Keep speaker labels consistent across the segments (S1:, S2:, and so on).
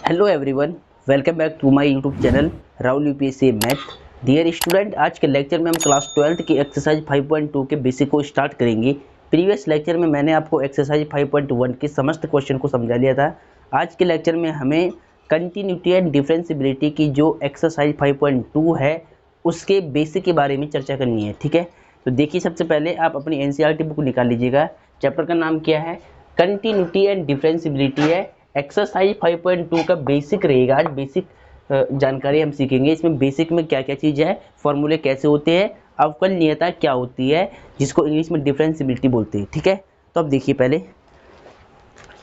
S1: Hello everyone, welcome back to my YouTube channel Rahul UPSC math. Dear student, आज के lecture में हम class 12th की एक्सरसाइज 5.2 के बेसिक को स्टार्ट करेंगे। प्रीवियस लेक्चर में मैंने आपको एक्सरसाइज 5.1 के समस्त क्वेश्चन को समझा लिया था। आज के लेक्चर में हमें कंटिन्यूटी एंड डिफरेंशिएबिलिटी की जो एक्सरसाइज 5.2 है उसके बेसिक के बारे में चर्चा करनी है। ठीक है, तो देखिए, सबसे पहले आप अपनी एनसीईआरटी बुक निकाल लीजिएगा। चैप्टर का नाम क्या है? कंटिन्यूटी एंड डिफरेंशिएबिलिटी है। एक्सरसाइज 5.2 का बेसिक रहेगा। आज बेसिक जानकारी हम सीखेंगे। इसमें बेसिक में क्या क्या चीज़ है, फॉर्मूले कैसे होते हैं, अवकलनीयता क्या होती है, जिसको इंग्लिश में डिफरेंशिएबिलिटी बोलते हैं। ठीक है, तो अब देखिए, पहले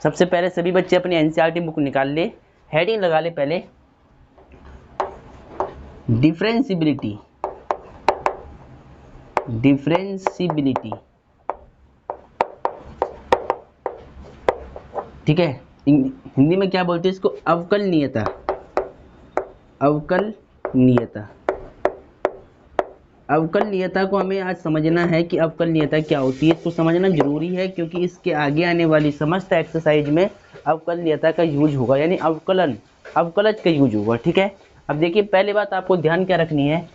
S1: सबसे पहले सभी बच्चे अपनी एनसीईआरटी बुक निकाल ले, हेडिंग लगा ले पहले डिफरेंशिएबिलिटी। डिफरेंशिएबिलिटी, ठीक है। हिंदी में क्या बोलते हैं इसको? अवकलनीयता। अवकलनीयता। अवकलनीयता को हमें आज समझना है कि अवकलनीयता क्या होती है। इसको समझना जरूरी है क्योंकि इसके आगे आने वाली समस्त एक्सरसाइज में अवकलनीयता का यूज होगा, यानी अवकलन, अवकलज का यूज होगा। ठीक है, अब देखिए, पहली बात आपको ध्यान क्या रखनी है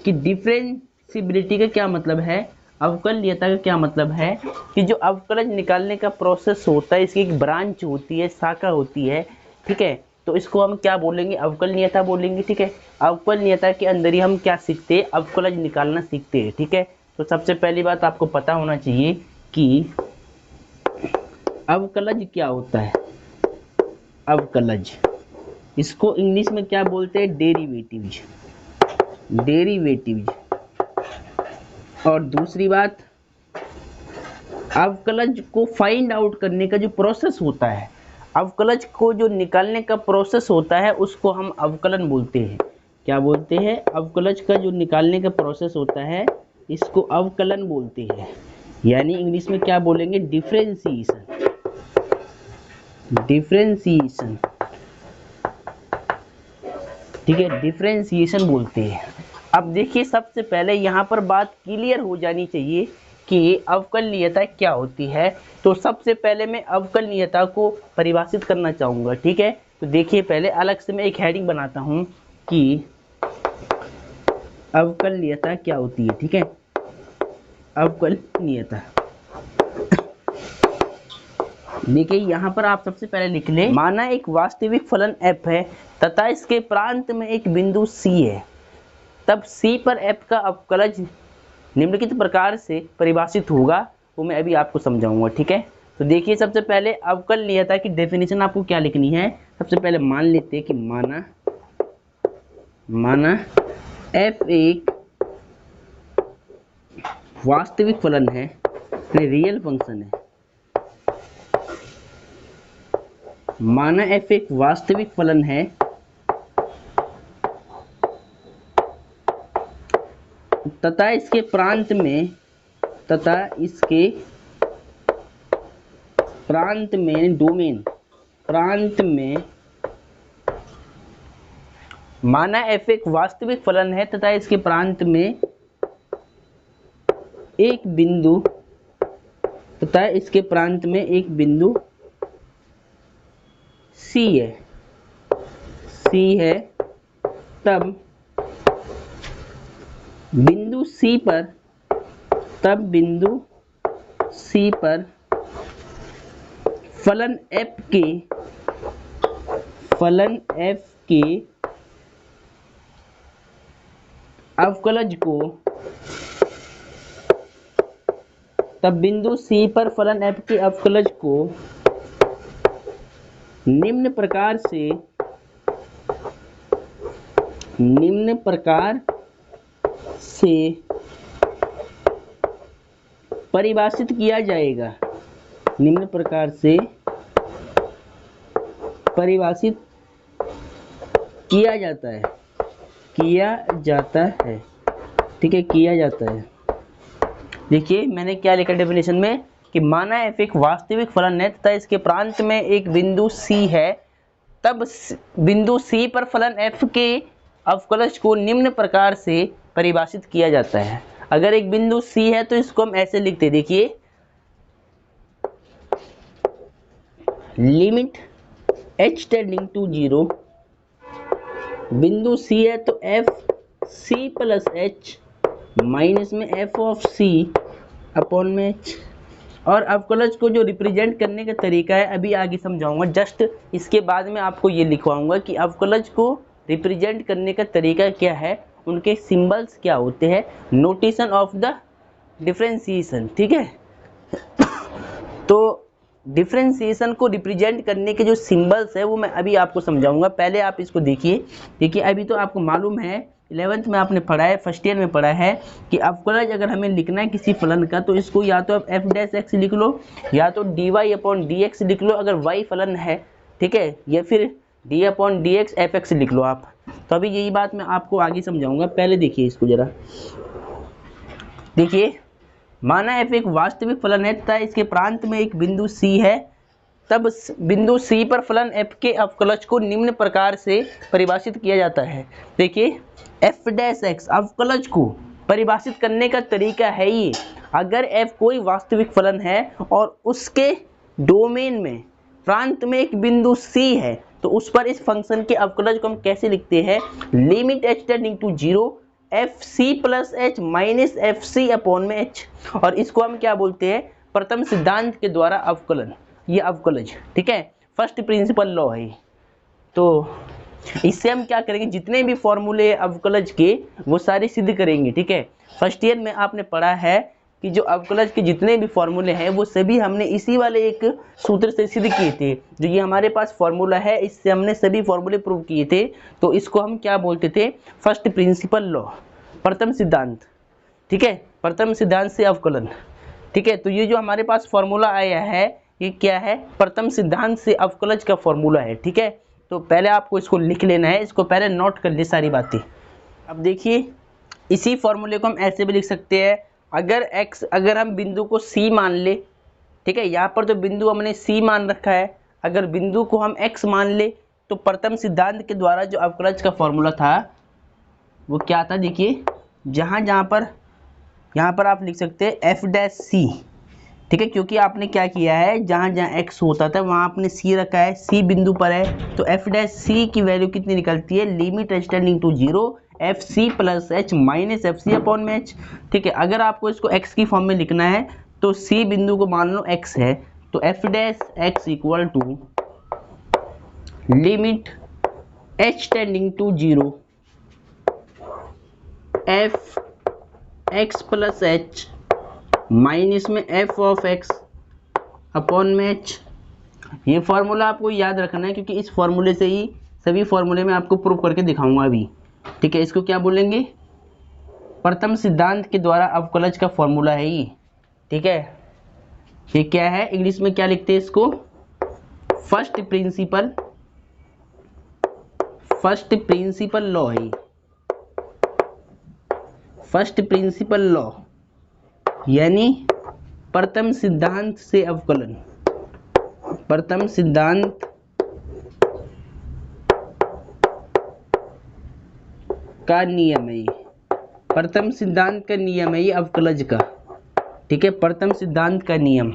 S1: कि डिफरेंशिएबिलिटी का क्या मतलब है, अवकलनीयता का क्या मतलब है। कि जो अवकलज निकालने का प्रोसेस होता है, इसकी एक ब्रांच होती है, शाखा होती है। ठीक है, तो इसको हम क्या बोलेंगे? अवकलनीयता बोलेंगे। ठीक है, अवकलनीयता के अंदर ही हम क्या सीखते हैं? अवकलज निकालना सीखते हैं। ठीक है, तो सबसे पहली बात आपको पता होना चाहिए कि अवकलज क्या होता है। अवकलज, इसको इंग्लिश में क्या बोलते हैं? डेरिवेटिव्स। डेरिवेटिव्स। और दूसरी बात, अवकलज को फाइंड आउट करने का जो प्रोसेस होता है, अवकलज को जो निकालने का प्रोसेस होता है, उसको हम अवकलन बोलते हैं। क्या बोलते हैं? अवकलज का जो निकालने का प्रोसेस होता है, इसको अवकलन बोलते हैं। यानी इंग्लिश में क्या बोलेंगे? डिफरेंशिएशन। डिफरेंशिएशन, ठीक है, डिफरेंशिएशन बोलते हैं। अब देखिए, सबसे पहले यहाँ पर बात क्लियर हो जानी चाहिए कि अवकलनीयता क्या होती है। तो सबसे पहले मैं अवकलनीयता को परिभाषित करना चाहूँगा। ठीक है, तो देखिए, पहले अलग से मैं एक हेडिंग बनाता हूँ कि अवकलनीयता क्या होती है। ठीक है, अवकलनीयता। देखिए, यहाँ पर आप सबसे पहले लिख लें, माना एक वास्तविक फलन f है तथा इसके प्रांत में एक बिंदु c है, तब c पर f का अवकलज निम्नलिखित प्रकार से परिभाषित होगा। वो मैं अभी आपको समझाऊंगा। ठीक है, तो देखिए, सबसे पहले अवकलनीयता की डेफिनेशन आपको क्या लिखनी है। सबसे पहले मान लेते हैं कि माना f एक वास्तविक फलन है, रियल फंक्शन है। माना f एक वास्तविक फलन है तथा इसके प्रांत में डोमेन, प्रांत में, माना f एक वास्तविक फलन है तथा इसके प्रांत में एक बिंदु, तथा इसके प्रांत में एक बिंदु c है, तब बिंदु C पर फलन f के अवकलज को, तब बिंदु C पर फलन f के अवकलज को निम्न प्रकार से परिभाषित किया जाएगा। निम्न प्रकार से परिभाषित किया जाता है। ठीक है, किया जाता है। देखिए, मैंने क्या लिखा डेफिनेशन में कि माना f एक वास्तविक फलन है तथा इसके प्रांत में एक बिंदु C है, तब बिंदु C पर फलन f के अवकलज को निम्न प्रकार से परिभाषित किया जाता है। अगर एक बिंदु C है तो इसको हम ऐसे लिखते, देखिए, लिमिट h टेंडिंग टू 0, बिंदु C है तो f c plus h minus में एफ ऑफ सी अपॉन में एच। और अवकलज को जो रिप्रेजेंट करने का तरीका है अभी आगे समझाऊंगा, जस्ट इसके बाद में आपको ये लिखवाऊंगा कि अवकलज को रिप्रेजेंट करने का तरीका क्या है, उनके सिंबल्स क्या होते हैं, नोटेशन ऑफ द डिफरेंशिएशन। ठीक है, तो डिफरेंशिएशन को रिप्रेजेंट करने के जो सिंबल्स है वो मैं अभी आपको समझाऊंगा। पहले आप इसको देखिए अभी तो आपको मालूम है 11th में आपने पढ़ा है, फर्स्ट ईयर में पढ़ा है कि अवकलज अगर हमें लिखना है किसी फलन का तो इसको या तो आप एफ डैश एक्स लिख लो या तो d y upon d x लिख लो अगर वाई फलन है, ठीक है, या फिर D upon d x f x लिख लो आप। तो अभी यही बात मैं आपको आगे समझाऊंगा। पहले देखिए इसको जरा देखिए, माना एफ एक वास्तविक फलन है तथा इसके प्रांत में एक बिंदु सी है, तब बिंदु सी पर फलन एफ के अवकलज को निम्न प्रकार से परिभाषित किया जाता है। देखिए एफ डैश एक्स अवकलज को परिभाषित करने का तरीका है ये, अगर एफ कोई वास्तविक फलन है और उसके डोमेन में प्रांत में एक बिंदु सी है तो उस पर इस फंक्शन के अवकलज को हम कैसे लिखते हैं, limit h tending to 0 f c plus h minus f c upon में एच। और इसको हम क्या बोलते हैं, प्रथम सिद्धांत के द्वारा अवकलन, ये अवकलज। ठीक है, फर्स्ट प्रिंसिपल लॉ है। तो इससे हम क्या करेंगे, जितने भी फॉर्मूले अवकलज के वो सारे सिद्ध करेंगे। ठीक है, फर्स्ट ईयर में आपने पढ़ा है कि जो अवकलज के जितने भी फॉर्मूले हैं वो सभी हमने इसी वाले एक सूत्र से सिद्ध किए थे। जो ये हमारे पास फॉर्मूला है इससे हमने सभी फॉर्मूले प्रूव किए थे, तो इसको हम क्या बोलते थे, फर्स्ट प्रिंसिपल लॉ, प्रथम सिद्धांत। ठीक है, प्रथम सिद्धांत से अवकलन। ठीक है, तो ये जो हमारे पास फॉर्मूला आया है ये क्या है, प्रथम सिद्धांत से अवकलज का फॉर्मूला है। ठीक है, तो पहले आपको इसको लिख लेना है, इसको पहले नोट कर ले सारी बातें। अब देखिए इसी फॉर्मूले को हम ऐसे भी लिख सकते हैं, अगर हम बिंदु को C मान ले, ठीक है, यहाँ पर तो बिंदु हमने C मान रखा है, अगर बिंदु को हम X मान ले तो प्रथम सिद्धांत के द्वारा जो अवकलज का फॉर्मूला था वो क्या था, देखिए यहाँ पर आप लिख सकते हैं एफ डैश सी। ठीक है, क्योंकि आपने क्या किया है, जहाँ x होता था वहाँ आपने c रखा है, c बिंदु पर है तो एफ डैश सी की वैल्यू कितनी निकलती है, limit h tending to 0 f c plus h minus f c upon में एच। ठीक है, अगर आपको इसको x की फॉर्म में लिखना है तो c बिंदु को मान लो x है तो f dash x equal to limit h tending to 0 f x plus h minus में एफ ऑफ एक्स अपॉन में एच। ये फॉर्मूला आपको याद रखना है क्योंकि इस फॉर्मूले से ही सभी फॉर्मूले में आपको प्रूव करके दिखाऊंगा अभी। ठीक है, इसको क्या बोलेंगे, प्रथम सिद्धांत के द्वारा अवकलज का फॉर्मूला है ये। ठीक है, ये क्या है, इंग्लिश में क्या लिखते हैं इसको, फर्स्ट प्रिंसिपल लॉ है, फर्स्ट प्रिंसिपल लॉ यानी प्रथम सिद्धांत से अवकलन, प्रथम सिद्धांत का नियम है ये, प्रथम सिद्धांत का नियम है ये अवकलज का। ठीक है, प्रथम सिद्धांत का नियम।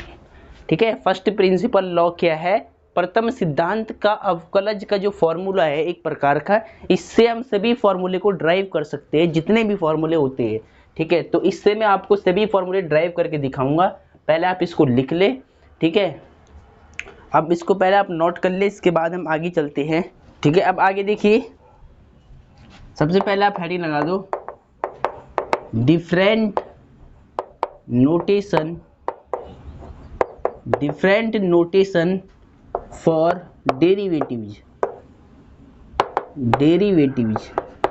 S1: ठीक है, फर्स्ट प्रिंसिपल लॉ क्या है, प्रथम सिद्धांत का अवकलज का जो फॉर्मूला है एक प्रकार का, इससे हम सभी फॉर्मूले को ड्राइव कर सकते हैं जितने भी फॉर्मूले होते हैं। ठीक है, तो इससे मैं आपको सभी फॉर्मूले ड्राइव करके दिखाऊंगा, पहले आप इसको लिख ले। ठीक है, अब इसको पहले आप नोट कर ले, इसके बाद हम आगे चलते हैं। ठीक है, अब आगे देखिए, सबसे पहले आप हेडिंग लगा दो, डिफरेंट नोटेशन फॉर डेरिवेटिव्स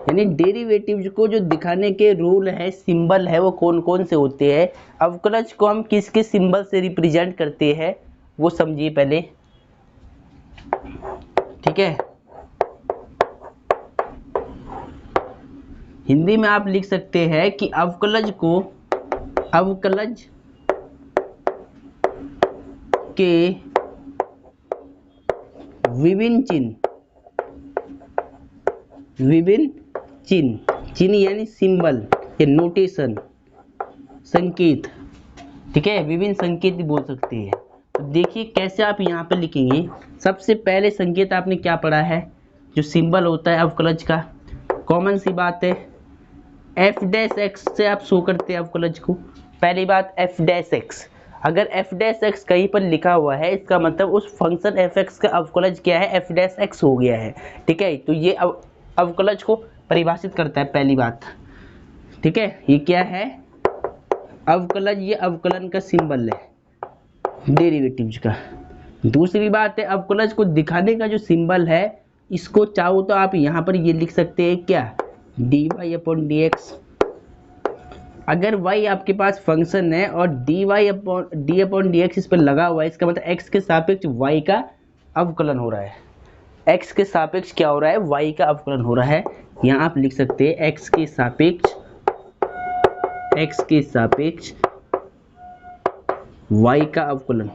S1: यानी डेरिवेटिव्स को जो दिखाने के रूल है, सिंबल है, वो कौन कौन से होते हैं, अवकलज को हम किस किस सिंबल से रिप्रेजेंट करते हैं वो समझिए पहले। ठीक है, हिंदी में आप लिख सकते हैं कि अवकलज के विभिन्न चिन्ह यानी सिंबल या नोटेशन, संकेत। ठीक है, विभिन्न संकेत भी बोल सकते हैं। तो देखिए कैसे आप यहाँ पे लिखेंगे। सबसे पहले संकेत आपने क्या पढ़ा है, जो सिंबल होता है अवकलज का, कॉमन सी बात है, एफ डैश एक्स से आप शो करते हैं अवकलज को। पहली बात एफ डैश एक्स, अगर एफ डैश एक्स कहीं पर लिखा हुआ है इसका मतलब उस फंक्शन एफ एक्स का अवकलज क्या है, एफ डैश एक्स हो गया है। ठीक है, तो ये अवकलज को परिभाषित करता है पहली बात। ठीक है, ये क्या है अवकलज, ये अवकलन का सिंबल है डेरिवेटिव्स का। दूसरी बात है अवकलज को दिखाने का जो सिंबल है, इसको चाहो तो आप यहाँ पर ये लिख सकते हैं क्या, dy अपॉन डी एक्स। अगर y आपके पास फंक्शन है और dy अपॉन डी एक्स इस पर लगा हुआ है, इसका मतलब x के सापेक्ष y का अवकलन हो रहा है। x के सापेक्ष क्या हो रहा है, y का अवकलन हो रहा है। यहाँ आप लिख सकते हैं x के सापेक्ष y का अवकलन,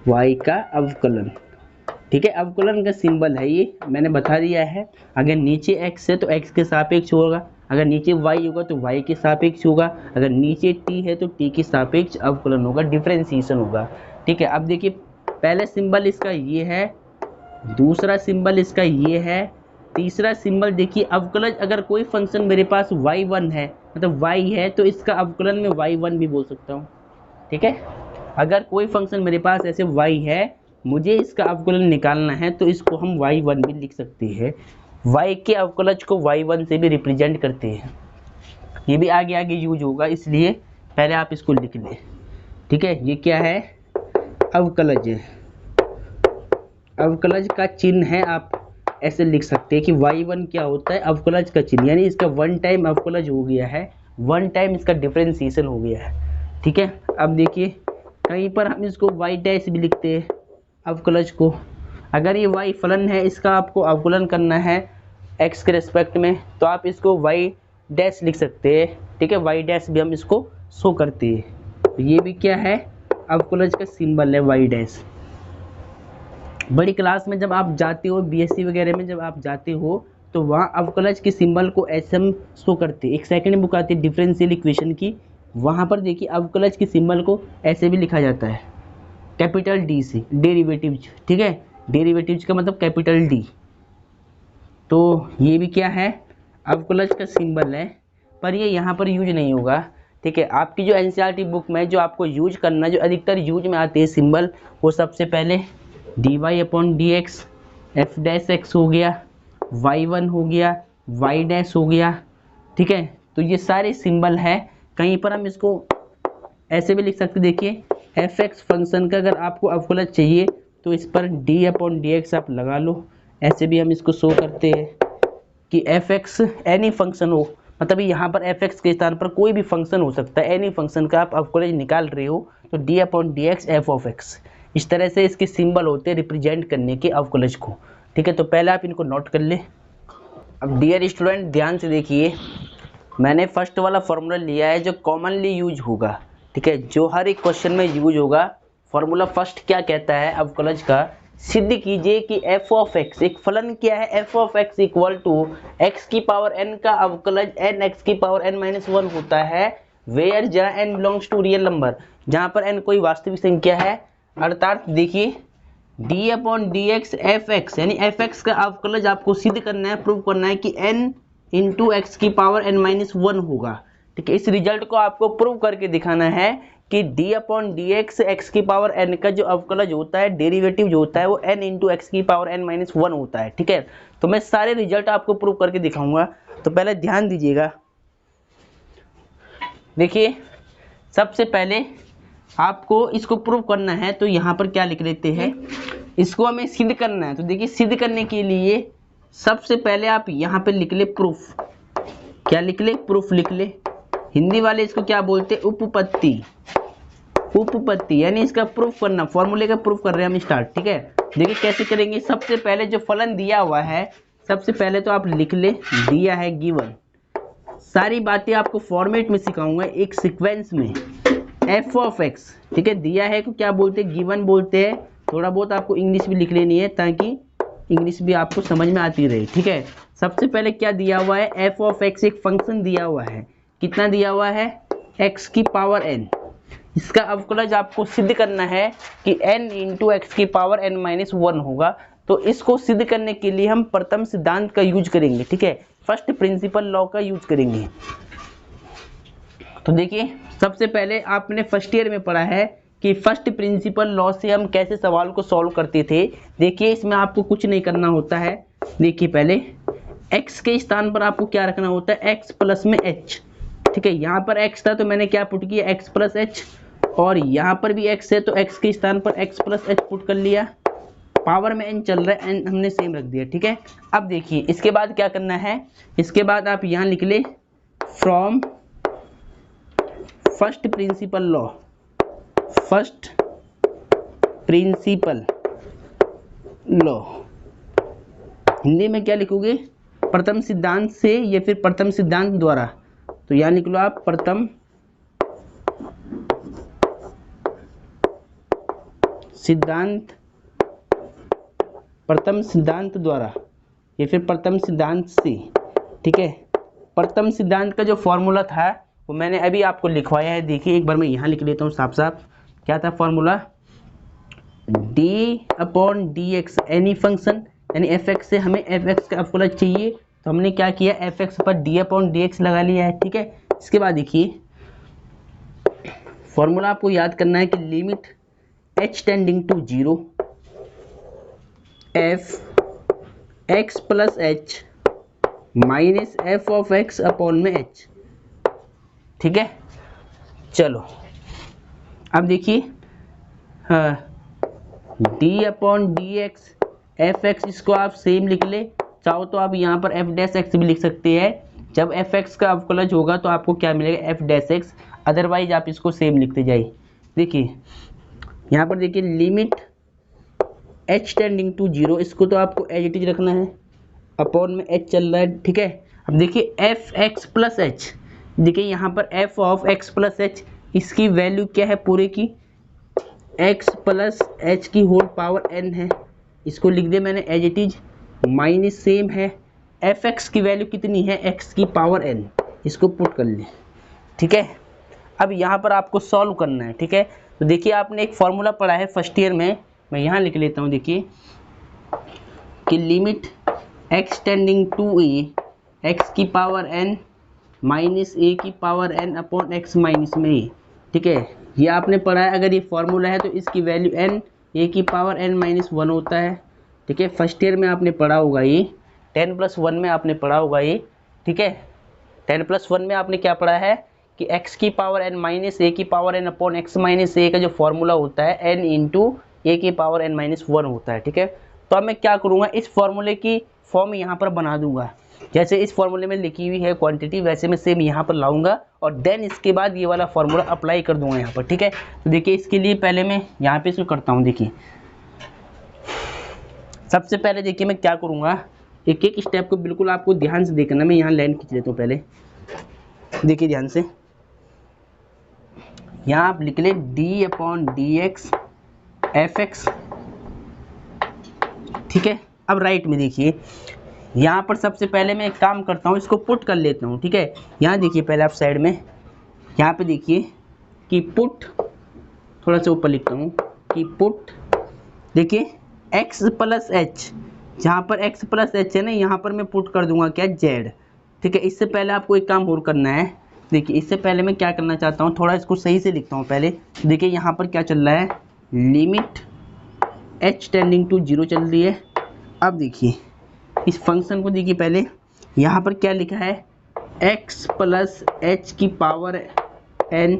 S1: y का अवकलन। ठीक है, अवकलन का सिंबल है ये, मैंने बता दिया है। अगर नीचे x है तो x के सापेक्ष होगा, अगर नीचे y होगा तो y के सापेक्ष होगा, अगर नीचे t है तो t के सापेक्ष अवकलन होगा, डिफरेंशिएशन होगा। ठीक है, अब देखिए पहले सिंबल इसका ये है, दूसरा सिंबल इसका ये है, तीसरा सिंबल देखिए अवकलज, अगर कोई फंक्शन मेरे पास y1 है मतलब y है तो इसका अवकलन में y1 भी बोल सकता हूँ। ठीक है, अगर कोई फंक्शन मेरे पास ऐसे y है, मुझे इसका अवकलन निकालना है तो इसको हम y1 भी लिख सकते हैं। y के अवकलज को y1 से भी रिप्रेजेंट करते हैं, ये भी आगे आगे यूज होगा, इसलिए पहले आप इसको लिख लें। ठीक है, ये क्या है अवकलज है, अवकलज का चिन्ह है, आप ऐसे लिख सकते हैं कि y1 क्या होता है, अवकलज का चिन्ह, यानी इसका वन टाइम अवकलज हो गया है, वन टाइम इसका डिफरेंशिएशन हो गया है। ठीक है, अब देखिए कहीं पर हम इसको y डैश भी लिखते हैं अवकलज को। अगर ये y फलन है, इसका आपको अवकलन करना है x के रिस्पेक्ट में, तो आप इसको y डैश लिख सकते हैं। ठीक है, y डैश भी हम इसको शो करते हैं, तो ये भी क्या है अवकलज का सिंबल है y डैश। बड़ी क्लास में जब आप जाते हो, बीएससी वगैरह में जब आप जाते हो, तो वहाँ अवकलज के सिंबल को ऐसे हम शो करते हैं। एक सेकंड बुक आती है डिफरेंशियल इक्वेशन की, वहाँ पर देखिए अवकलज के सिंबल को ऐसे भी लिखा जाता है, कैपिटल डी से, डेरिवेटिव्स। ठीक है, डेरिवेटिव्स का मतलब कैपिटल डी। तो ये भी क्या है अवकलज का सिंबल है, पर ये यहाँ पर यूज नहीं होगा। ठीक है, आपकी जो एनसीईआरटी बुक में जो आपको यूज करना, जो अधिकतर यूज में आते हैं सिंबल, वो सबसे पहले dy upon d x, F dash x हो गया, y1 हो गया, y डैश हो गया। ठीक है, तो ये सारे सिंबल है। कहीं पर हम इसको ऐसे भी लिख सकते, देखिए एफ एक्स फंक्शन का अगर आपको अवकलज चाहिए तो इस पर डी अपॉन डी एक्स आप लगा लो, ऐसे भी हम इसको शो करते हैं कि एफ एक्स एनी फंक्शन हो, मतलब यहाँ पर एफ एक्स के स्थान पर कोई भी फंक्शन हो सकता है, एनी फंक्शन का आप अवकलज निकाल रहे हो तो d upon d x f of x, इस तरह से इसके सिंबल होते हैं रिप्रेजेंट करने के अवकलज को। ठीक है, तो पहले आप इनको नोट कर ले। अब डियर स्टूडेंट ध्यान से देखिए, मैंने फर्स्ट वाला फॉर्मूला लिया है जो कॉमनली यूज होगा। ठीक है, जो हर एक क्वेश्चन में यूज होगा। फॉर्मूला फर्स्ट क्या कहता है अवकलज का, सिद्ध कीजिए कि एफ ऑफ एक्स, एक फलन क्या है, f of x equal to x की पावर एन का अवकलज एन एक्स की पावर एन माइनस वन होता है, वेयर जहाँ n belongs to real number, जहाँ पर एन कोई वास्तविक संख्या है। अर्थात देखिए d upon d x f x, यानी एफ एक्स का अवकलज आपको सिद्ध करना है, प्रूव करना है कि एन इंटू एक्स की पावर एन माइनस वन होगा। ठीक है, इस रिजल्ट को आपको प्रूव करके दिखाना है कि d upon d x x की पावर एन का जो अवकलज होता है, डेरिवेटिव जो होता है, वो एन इंटू एक्स की पावर एन माइनस वन होता है। ठीक है, तो मैं सारे रिजल्ट आपको प्रूव करके दिखाऊंगा, तो पहले ध्यान दीजिएगा। देखिए सबसे पहले आपको इसको प्रूव करना है, तो यहाँ पर क्या लिख लेते हैं, इसको हमें सिद्ध करना है। तो देखिए सिद्ध करने के लिए सबसे पहले आप यहाँ पे लिख ले प्रूफ। क्या लिख ले, प्रूफ लिख ले। हिंदी वाले इसको क्या बोलते हैं, उपपत्ति। उपपत्ति यानी इसका प्रूफ करना, फॉर्मूले का प्रूफ कर रहे हैं हम स्टार्ट। ठीक है, देखिए कैसे करेंगे। सबसे पहले जो फलन दिया हुआ है, सबसे पहले तो आप लिख ले, दिया है गिवन। सारी बातें आपको फॉर्मेट में सिखाऊंगा एक सीक्वेंस में। एफ ऑफ एक्स, ठीक है, दिया है को क्या बोलते हैं, गिवन बोलते हैं। थोड़ा बहुत आपको इंग्लिश भी लिख लेनी है ताकि इंग्लिश भी आपको समझ में आती रहे। ठीक है, सबसे पहले क्या दिया हुआ है, एफ ऑफ एक्स एक फंक्शन दिया हुआ है। कितना दिया हुआ है, एक्स की पावर एन। इसका अवकलज आपको सिद्ध करना है कि n इंटू एक्स की पावर n माइनस 1 होगा। तो इसको सिद्ध करने के लिए हम प्रथम सिद्धांत का यूज करेंगे, ठीक है, फर्स्ट प्रिंसिपल लॉ का यूज करेंगे। तो देखिए सबसे पहले आपने फर्स्ट ईयर में पढ़ा है कि फर्स्ट प्रिंसिपल लॉ से हम कैसे सवाल को सॉल्व करते थे। देखिए इसमें आपको कुछ नहीं करना होता है। देखिए पहले x के स्थान पर आपको क्या रखना होता है, x प्लस में h, ठीक है। यहाँ पर x था तो मैंने क्या पुट किया, x प्लस h, और यहाँ पर भी x है तो x के स्थान पर x प्लस h पुट कर लिया। पावर में n चल रहा है, n हमने सेम रख दिया, ठीक है। अब देखिए इसके बाद क्या करना है, इसके बाद आप यहाँ लिख ले from first principle law, first principle law Hindi में क्या लिखोगे, प्रथम सिद्धांत से या फिर प्रथम सिद्धांत द्वारा। तो यहाँ लिख लो आप प्रथम सिद्धांत, प्रथम सिद्धांत द्वारा या फिर प्रथम सिद्धांत से, ठीक है। प्रथम सिद्धांत का जो फॉर्मूला था वो मैंने अभी आपको लिखवाया है। देखिए एक बार मैं यहाँ लिख लेता हूँ साफ साफ, क्या था formula, d upon d x any function, यानी एफ एक्स से हमें एफ एक्स का अवकलज चाहिए तो हमने क्या किया, एफ एक्स पर डी अपॉन डी एक्स लगा लिया है, ठीक है। इसके बाद देखिए फॉर्मूला आपको याद करना है कि limit h tending to 0 f x plus h minus f of x upon में h, ठीक है। चलो अब देखिए d upon d x f x, इसको आप सेम लिख ले, चाहो तो आप यहाँ पर एफ डैश एक्स भी लिख सकते हैं। जब एफ एक्स का अवकलज होगा तो आपको क्या मिलेगा, एफ डैश एक्स, अदरवाइज आप इसको सेम लिखते जाइए। देखिए यहाँ पर देखिए लिमिट h टेंडिंग टू 0, इसको तो आपको एज इट इज रखना है, अपॉन में h चल रहा है, ठीक है। अब देखिए एफ एक्स प्लस एच, देखिए यहाँ पर f of x plus h, इसकी वैल्यू क्या है पूरे की, x प्लस एच की होल पावर n है, इसको लिख दे मैंने as it is, minus same है एफ एक्स की वैल्यू कितनी है, x की पावर n, इसको पुट कर ले, ठीक है। अब यहाँ पर आपको सॉल्व करना है, ठीक है। तो देखिए आपने एक फॉर्मूला पढ़ा है फर्स्ट ईयर में, मैं यहाँ लिख लेता हूँ। देखिए कि limit x tending to a x की पावर n माइनस ए की power n upon x minus में ए, ठीक है। ये आपने पढ़ा है, अगर ये फॉर्मूला है तो इसकी वैल्यू n ए की पावर n माइनस 1 होता है, ठीक है। फर्स्ट ईयर में आपने पढ़ा होगा ये, 10+1 में आपने पढ़ा होगा ये, ठीक है। 10+1 में आपने क्या पढ़ा है कि x की पावर n माइनस ए की power n upon x minus a का जो फॉर्मूला होता है n इंटू ए की पावर n माइनस 1 होता है, ठीक है। तो अब मैं क्या करूँगा, इस फॉर्मूले की फॉर्म यहाँ पर बना दूंगा, जैसे इस फॉर्मूले में लिखी हुई है क्वांटिटी वैसे मैं सेम यहाँ पर लाऊंगा और देन इसके बाद ये वाला फॉर्मूला अप्लाई कर दूंगा यहाँ पर, ठीक है। तो देखिए इसके लिए पहले मैं यहाँ पे इसको करता हूँ। देखिए सबसे पहले देखिए मैं क्या करूँगा, एक एक स्टेप को बिल्कुल आपको ध्यान से देखना। मैं यहाँ लाइन खींच लेता हूँ पहले, देखिए ध्यान से, यहाँ आप लिख ले D upon d x f x, ठीक है। अब राइट में देखिए यहाँ पर सबसे पहले मैं एक काम करता हूँ, इसको पुट कर लेता हूँ, ठीक है। यहाँ देखिए पहले आप साइड में यहाँ पे देखिए कि पुट, थोड़ा सा ऊपर लिखता हूँ कि पुट, देखिए x प्लस एच, जहाँ पर x प्लस एच है ना, यहाँ पर मैं पुट कर दूंगा क्या, z, ठीक है। इससे पहले आपको एक काम और करना है। देखिए इससे पहले मैं क्या करना चाहता हूँ, थोड़ा इसको सही से लिखता हूँ पहले। देखिए यहाँ पर क्या चल रहा है, लिमिट h टेंडिंग टू 0 चल रही है। अब देखिए इस फंक्शन को देखिए पहले, यहाँ पर क्या लिखा है, x प्लस एच की power n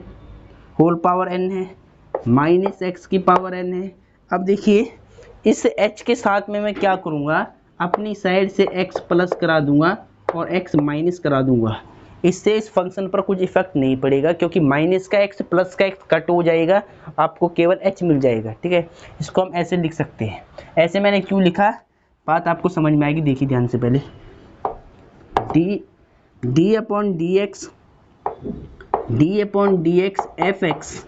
S1: whole power n है, माइनस एक्स की पावर n है। अब देखिए इस h के साथ में मैं क्या करूँगा, अपनी साइड से x प्लस करा दूंगा और x माइनस करा दूंगा। इससे इस फंक्शन पर कुछ इफेक्ट नहीं पड़ेगा, क्योंकि माइनस का x प्लस का x कट हो जाएगा, आपको केवल h मिल जाएगा, ठीक है। इसको हम ऐसे लिख सकते हैं। ऐसे मैंने क्यों लिखा, बात आपको समझ में आएगी। देखिए ध्यान से पहले, d upon d x f x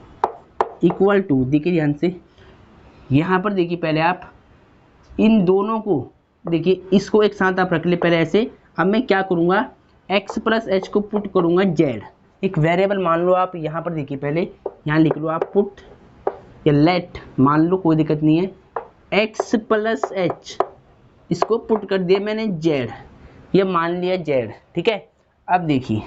S1: equal to, देखिए ध्यान से, यहाँ पर देखिए पहले आप इन दोनों को देखिए, इसको एक साथ आप रख ले पहले ऐसे। अब मैं क्या करूँगा, x प्लस एच को पुट करूँगा z, एक वेरिएबल मान लो आप। यहाँ पर देखिए पहले यहाँ लिख लो आप पुट या लेट, मान लो कोई दिक्कत नहीं है, x प्लस एच, इसको पुट कर दिया मैंने z, ये मान लिया z, ठीक है। अब देखिए,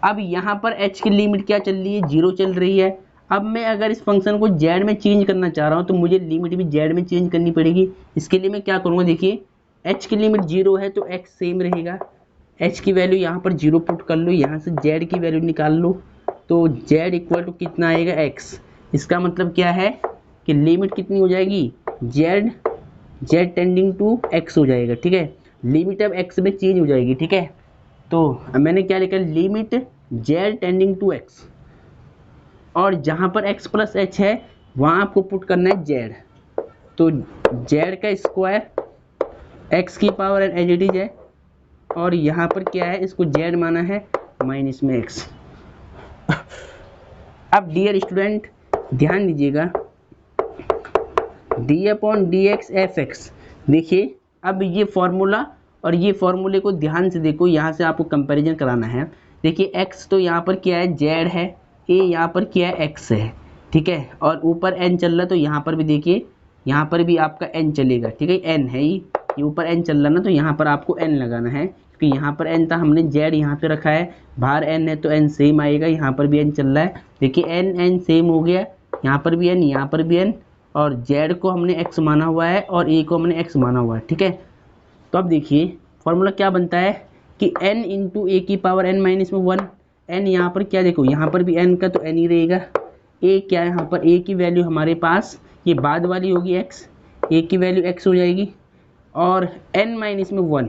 S1: अब यहाँ पर h की लिमिट क्या चल रही है, 0 चल रही है। अब मैं अगर इस फंक्शन को z में चेंज करना चाह रहा हूँ तो मुझे लिमिट भी z में चेंज करनी पड़ेगी। इसके लिए मैं क्या करूँगा, देखिए h की लिमिट 0 है तो x सेम रहेगा, h की वैल्यू यहाँ पर 0 पुट कर लो, यहाँ से z की वैल्यू निकाल लो, तो z इक्वल टू कितना आएगा, x। इसका मतलब क्या है कि लिमिट कितनी हो जाएगी, z टेंडिंग टू x हो जाएगा, ठीक है। लिमिट अब x में चेंज हो जाएगी, ठीक है। तो अब मैंने क्या लिखा, limit z tending to x, और जहाँ पर x प्लस एच है वहाँ आपको पुट करना है z, तो z का स्क्वायर x की power n as it is है, और यहाँ पर क्या है, इसको z माना है माइनस में x। अब डियर स्टूडेंट ध्यान दीजिएगा, D upon d x f x, देखिए अब ये फॉर्मूला और ये फॉर्मूले को ध्यान से देखो, यहाँ से आपको कंपैरिजन कराना है। देखिए x तो यहाँ पर क्या है, z है, a यहाँ पर क्या है, x है, ठीक है, और ऊपर n चल रहा है, तो यहाँ पर भी देखिए, यहाँ पर भी आपका n चलेगा, ठीक है, n है ये ऊपर n चल रहा ना, तो यहाँ पर आपको n लगाना है, क्योंकि यहाँ पर n था, हमने z यहाँ पे रखा है, बाहर n है तो n सेम आएगा, यहाँ पर भी n चल रहा है, देखिए n सेम हो गया, यहाँ पर भी n, यहाँ पर भी n, और z को हमने x माना हुआ है और a को हमने x माना हुआ है, ठीक है। तो अब देखिए फॉर्मूला क्या बनता है कि n इंटू ए की पावर n माइनस में 1, n यहाँ पर क्या, देखो यहाँ पर भी n का तो n ही रहेगा, a क्या है, यहाँ पर a की वैल्यू हमारे पास ये बाद वाली होगी x, a की वैल्यू x हो जाएगी, और n माइनस में 1,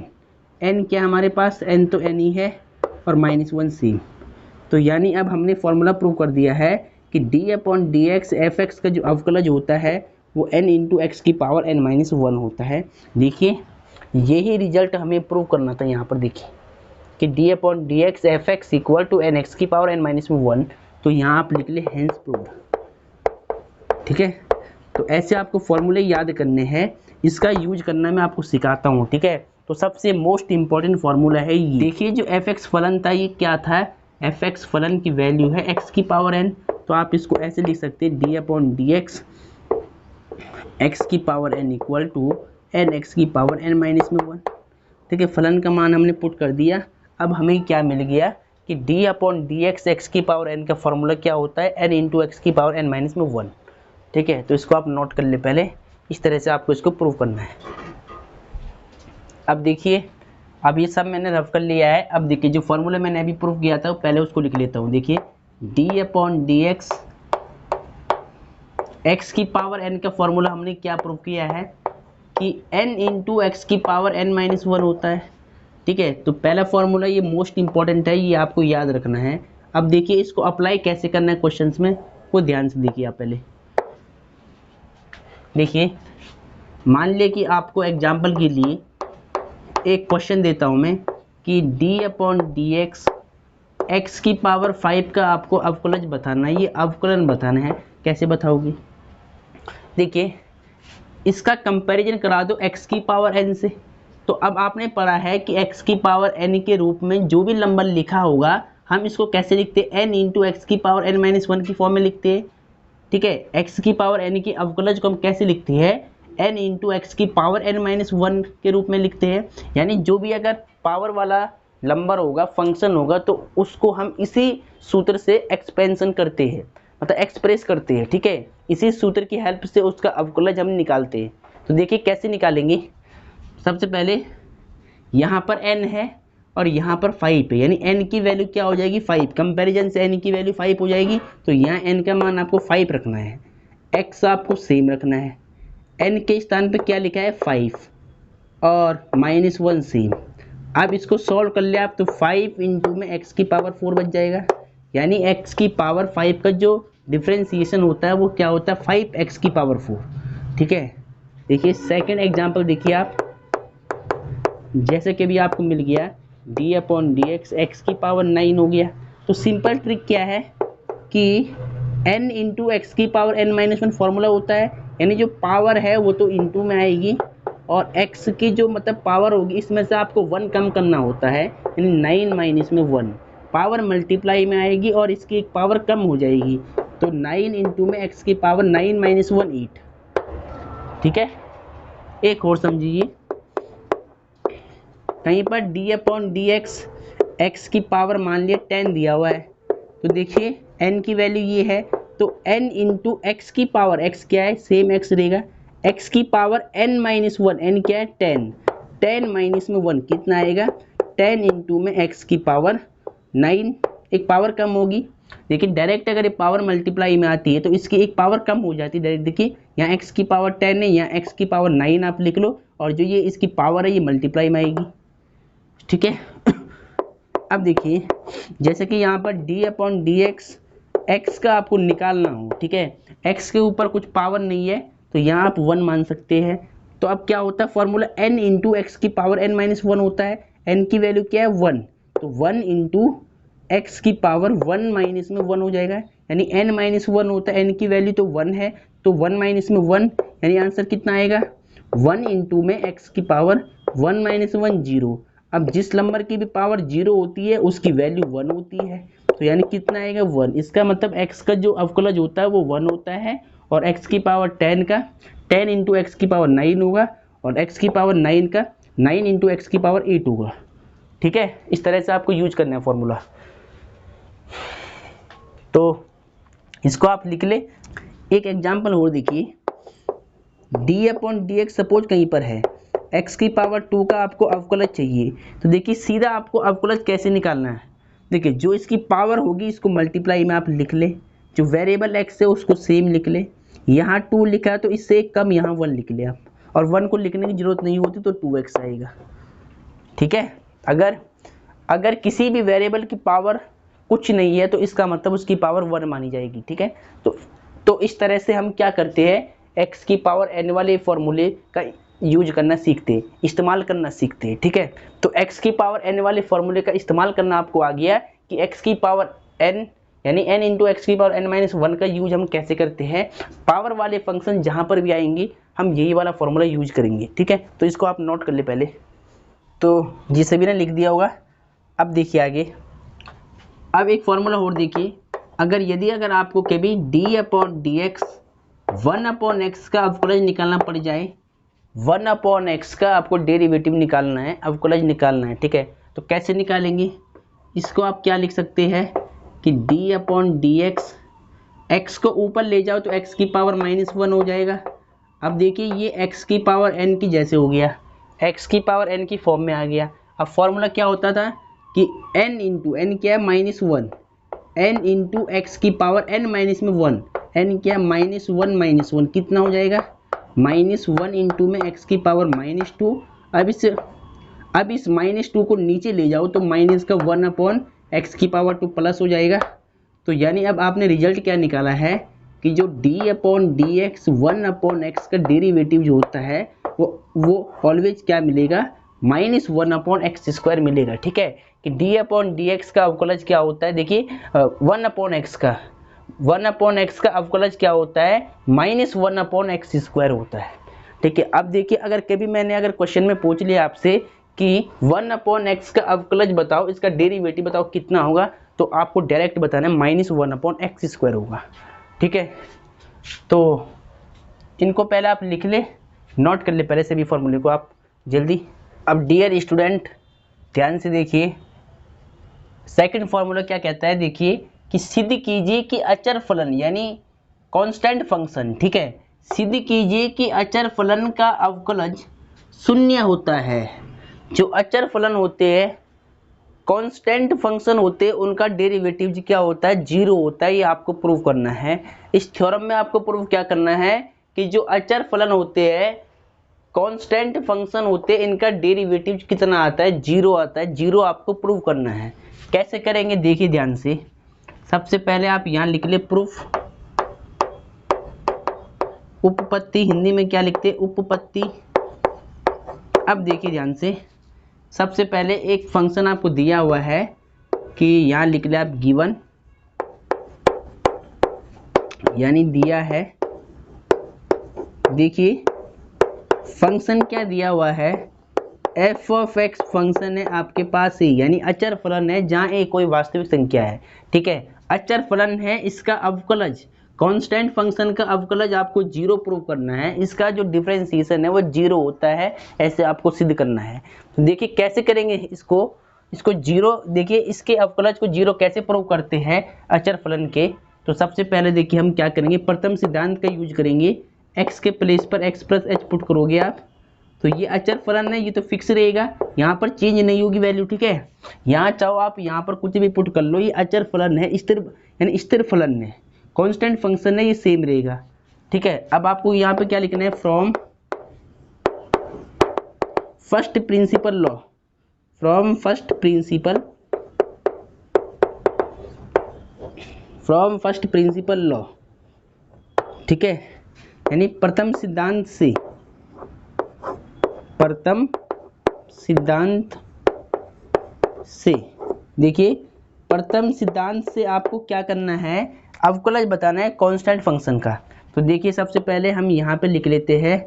S1: n क्या हमारे पास, n तो n ही है, और माइनस 1 सेम। तो यानी अब हमने फॉर्मूला प्रूव कर दिया है कि d upon d x f x का जो अवकलज होता है वो n इंटू एक्स की पावर n माइनस 1 होता है। देखिए यही रिजल्ट हमें प्रूव करना था, यहाँ पर देखिए कि d upon d x f x equal to n x की पावर n माइनस 1, तो यहाँ आप लिख ले हेंस प्रूव्ड, ठीक है। तो ऐसे आपको फॉर्मूले याद करने हैं, इसका यूज करना मैं आपको सिखाता हूँ, ठीक है। तो सबसे मोस्ट इंपॉर्टेंट फार्मूला है ये। देखिए जो एफ एक्स फलन था ये क्या था, एफ एक्स फलन की वैल्यू है एक्स की पावर n, तो आप इसको ऐसे लिख सकते हैं d upon d x x की power n equal to n x की पावर n माइनस में 1, ठीक है। फलन का मान हमने पुट कर दिया, अब हमें क्या मिल गया कि d upon d x x की पावर n का फॉर्मूला क्या होता है, n इंटू एक्स की पावर n माइनस में 1, ठीक है। तो इसको आप नोट कर ले, पहले इस तरह से आपको इसको प्रूव करना है। अब देखिए अब ये सब मैंने रफ कर लिया है। अब देखिए जो फॉर्मूला मैंने अभी प्रूव किया था पहले उसको लिख लेता हूँ। देखिए d upon d x x की पावर n का फॉर्मूला हमने क्या प्रूव किया है कि n इंटू एक्स की पावर n माइनस 1 होता है, ठीक है। तो पहला फॉर्मूला ये मोस्ट इंपॉर्टेंट है, ये आपको याद रखना है। अब देखिए इसको अप्लाई कैसे करना है क्वेश्चंस में, वो ध्यान से देखिए। आप पहले देखिए मान लिया कि आपको एग्जाम्पल के लिए एक क्वेश्चन देता हूं मैं कि d upon d x x की पावर 5 का आपको अवकलज बताना है, ये अवकलन बताना है। कैसे बताओगे, देखिए इसका कंपैरिजन करा दो x की पावर n से। तो अब आपने पढ़ा है कि x की पावर n के रूप में जो भी नंबर लिखा होगा हम इसको कैसे लिखते हैं, n इंटू एक्स की पावर n माइनस 1 की फॉर्म में लिखते हैं, ठीक है। x की पावर n की अवकलज को हम कैसे लिखते हैं, n इंटू एक्स की पावर n माइनस 1 के रूप में लिखते हैं। यानी जो भी अगर पावर वाला नंबर होगा, फंक्शन होगा, तो उसको हम इसी सूत्र से एक्सपेंशन करते हैं, मतलब एक्सप्रेस करते हैं, ठीक है। इसी सूत्र की हेल्प से उसका अवकलज हम निकालते हैं। तो देखिए कैसे निकालेंगे। सबसे पहले यहाँ पर n है और यहाँ पर 5 है, यानी n की वैल्यू क्या हो जाएगी 5, कंपैरिजन से n की वैल्यू 5 हो जाएगी। तो यहाँ n का मान आपको 5 रखना है, x आपको सेम रखना है, n के स्थान पे क्या लिखा है 5 और माइनस 1 सेम। अब इसको सॉल्व कर ले आप तो 5 इंटू में x की पावर 4 बच जाएगा, यानी x की पावर 5 का जो डिफ्रेंसिएशन होता है वो क्या होता है 5x की पावर 4, ठीक है। देखिए सेकंड एग्जांपल देखिए आप, जैसे कि भी आपको मिल गया d upon d x x की पावर 9 हो गया। तो सिंपल ट्रिक क्या है कि n इंटू एक्स की पावर n माइनस 1 फॉर्मूला होता है, यानी जो पावर है वो तो इंटू में आएगी और x की जो मतलब पावर होगी इसमें से आपको 1 कम करना होता है, यानी 9 माइनस में 1 पावर मल्टीप्लाई में आएगी और इसकी एक पावर कम हो जाएगी। तो 9 इंटू में x की पावर 9 माइनस 1 8। ठीक है, एक और समझिए, कहीं पर डी अपॉन डी एक्स की पावर मान लिया 10 दिया हुआ है, तो देखिए n की वैल्यू ये है, तो n इंटू एक्स की पावर, x क्या है सेम x रहेगा, x की पावर n माइनस 1, n क्या है 10, 10 माइनस में 1 कितना आएगा 10 इंटू में x की पावर 9, एक पावर कम होगी, लेकिन डायरेक्ट अगर ये पावर मल्टीप्लाई में आती है तो इसकी एक पावर कम हो जाती है डायरेक्ट। देखिए यहाँ x की पावर 10 है, यहाँ x की पावर 9 आप लिख लो, और जो ये इसकी पावर है ये मल्टीप्लाई में आएगी। ठीक है, अब देखिए जैसे कि यहाँ पर d अपॉन डी एक्स का आपको निकालना हो, ठीक है, x के ऊपर कुछ पावर नहीं है तो यहाँ आप 1 मान सकते हैं। तो अब क्या होता है फॉर्मूला, n इंटू एक्स की पावर n माइनस 1 होता है, n की वैल्यू क्या है 1, तो 1 इंटू एक्स की पावर 1 माइनस में 1 हो जाएगा, यानी n माइनस 1 होता है, n की वैल्यू तो 1 है, तो 1 माइनस में 1, यानी आंसर कितना आएगा 1 इंटू में x की पावर 1 माइनस 1 0। अब जिस नंबर की भी पावर 0 होती है उसकी वैल्यू 1 होती है, तो यानी कितना आएगा 1, इसका मतलब x का जो अवकलज होता है वो 1 होता है, और x की पावर 10 का 10 इंटू एक्स की पावर 9 होगा, और x की पावर 9 का 9 इंटू एक्स की पावर 8 होगा। ठीक है, इस तरह से आपको यूज करना है फॉर्मूला, तो इसको आप लिख ले। एक एग्जाम्पल और देखिए, d upon d x suppose कहीं पर है, x की पावर 2 का आपको अवकलज चाहिए, तो देखिए सीधा आपको अवकलज कैसे निकालना है, देखिए जो इसकी पावर होगी इसको मल्टीप्लाई में आप लिख ले, जो वेरिएबल x है उसको सेम लिख ले, यहाँ 2 लिखा है तो इससे एक कम यहाँ 1 लिख ले आप, और 1 को लिखने की जरूरत नहीं होती तो 2x आएगा। ठीक है, अगर किसी भी वेरिएबल की पावर कुछ नहीं है तो इसका मतलब उसकी पावर 1 मानी जाएगी। ठीक है, तो इस तरह से हम क्या करते हैं, x की पावर n वाले फॉर्मूले का यूज करना सीखते हैं, इस्तेमाल करना सीखते हैं। ठीक है, तो x की पावर n वाले फॉर्मूले का इस्तेमाल करना आपको आ गया कि x की पावर n यानी n इंटू एक्स की पावर n माइनस 1 का यूज हम कैसे करते हैं, पावर वाले फंक्शन जहां पर भी आएंगे हम यही वाला फॉर्मूला यूज करेंगे। ठीक है, तो इसको आप नोट कर ले पहले, तो जी सभी ने लिख दिया होगा। अब देखिए आगे, अब एक फॉर्मूला और देखिए, अगर आपको कभी d upon d x 1 upon x का अवकलज निकालना पड़ जाए, 1 अपॉन एक्स का आपको डेरिवेटिव निकालना है, अवकलज निकालना है। ठीक है, तो कैसे निकालेंगे, इसको आप क्या लिख सकते हैं कि d अपॉन डी एक्स को ऊपर ले जाओ तो x की पावर -1 हो जाएगा। अब देखिए ये x की पावर n की जैसे हो गया, x की पावर n की फॉर्म में आ गया। अब फॉर्मूला क्या होता था कि n इंटू n क्या है -1, n इंटू एक्स की पावर n माइनस में 1, n क्या -1 कितना हो जाएगा -1 इंटू में x की पावर -2। अब इस -2 को नीचे ले जाओ तो माइनस का 1 अपॉन एक्स की पावर 2 प्लस हो जाएगा। तो यानी अब आपने रिजल्ट क्या निकाला है कि जो d upon d x 1 upon x का डेरिवेटिव जो होता है वो ऑलवेज क्या मिलेगा -1 अपॉन एक्स स्क्वायर मिलेगा। ठीक है, कि d अपॉन डी एक्स का अवकलज क्या होता है, देखिए 1 अपॉन एक्स का अवकलज क्या होता है -1 अपॉन एक्स स्क्वायर होता है। ठीक है, अब देखिए अगर क्वेश्चन में पूछ लिया आपसे कि 1 अपॉन एक्स का अवकलज बताओ, इसका डेरिवेटिव बताओ कितना होगा, तो आपको डायरेक्ट बताना है -1 अपॉन एक्स स्क्वायर होगा। ठीक है, तो इनको पहले आप लिख ले, नोट कर ले पहले से भी फॉर्मूले को आप जल्दी। अब डियर स्टूडेंट ध्यान से देखिए, सेकंड फॉर्मूला क्या कहता है, देखिए कि सिद्ध कीजिए कि अचर फलन यानी कांस्टेंट फंक्शन, ठीक है, सिद्ध कीजिए कि अचर फलन का अवकलज शून्य होता है। जो अचर फलन होते हैं, कांस्टेंट फंक्शन होते हैं, उनका डेरिवेटिव क्या होता है 0 होता है, ये आपको प्रूव करना है। इस थ्योरम में आपको प्रूव क्या करना है कि जो अचर फलन होते हैं, कांस्टेंट फंक्शन होते हैं, इनका डेरिवेटिव कितना आता है 0 आता है, 0 आपको प्रूव करना है। कैसे करेंगे देखिए ध्यान से, सबसे पहले आप यहाँ लिख ले प्रूफ, उपपत्ति हिंदी में क्या लिखते हैं उपपत्ति। अब देखिए ध्यान से, सबसे पहले एक फंक्शन आपको दिया हुआ है कि यहाँ लिख ले आप गिवन, यानी दिया है। देखिए फंक्शन क्या दिया हुआ है, एफ ऑफ एक्स फंक्शन है आपके पास ही, यानी अचर फलन है जहाँ ए कोई वास्तविक संख्या है। ठीक है, अचर फलन है इसका अवकलज, कांस्टेंट फंक्शन का अवकलज आपको जीरो प्रूव करना है, इसका जो डिफरेंशिएशन है वो जीरो होता है, ऐसे आपको सिद्ध करना है। तो देखिए कैसे करेंगे इसको जीरो, देखिए इसके अवकलज को जीरो कैसे प्रूव करते हैं अचर फलन के। तो सबसे पहले देखिए हम क्या करेंगे, प्रथम सिद्धांत का यूज करेंगे। x के प्लेस पर x प्लस एच पुट करोगे आप, तो ये अचर फलन है, ये तो फिक्स रहेगा, यहाँ पर चेंज नहीं होगी वैल्यू, ठीक है। यहाँ चाहो आप यहाँ पर कुछ भी पुट कर लो, ये अचर फलन है, स्थिर यानी स्थिर फलन है, कांस्टेंट फंक्शन है, ये सेम रहेगा, ठीक है। अब आपको यहाँ पे क्या लिखना है, from first principle law, from first principle law, ठीक है, यानी प्रथम सिद्धांत से देखिए प्रथम सिद्धांत से आपको क्या करना है, अवकलज बताना है कांस्टेंट फंक्शन का। तो देखिए सबसे पहले हम यहाँ पे लिख लेते हैं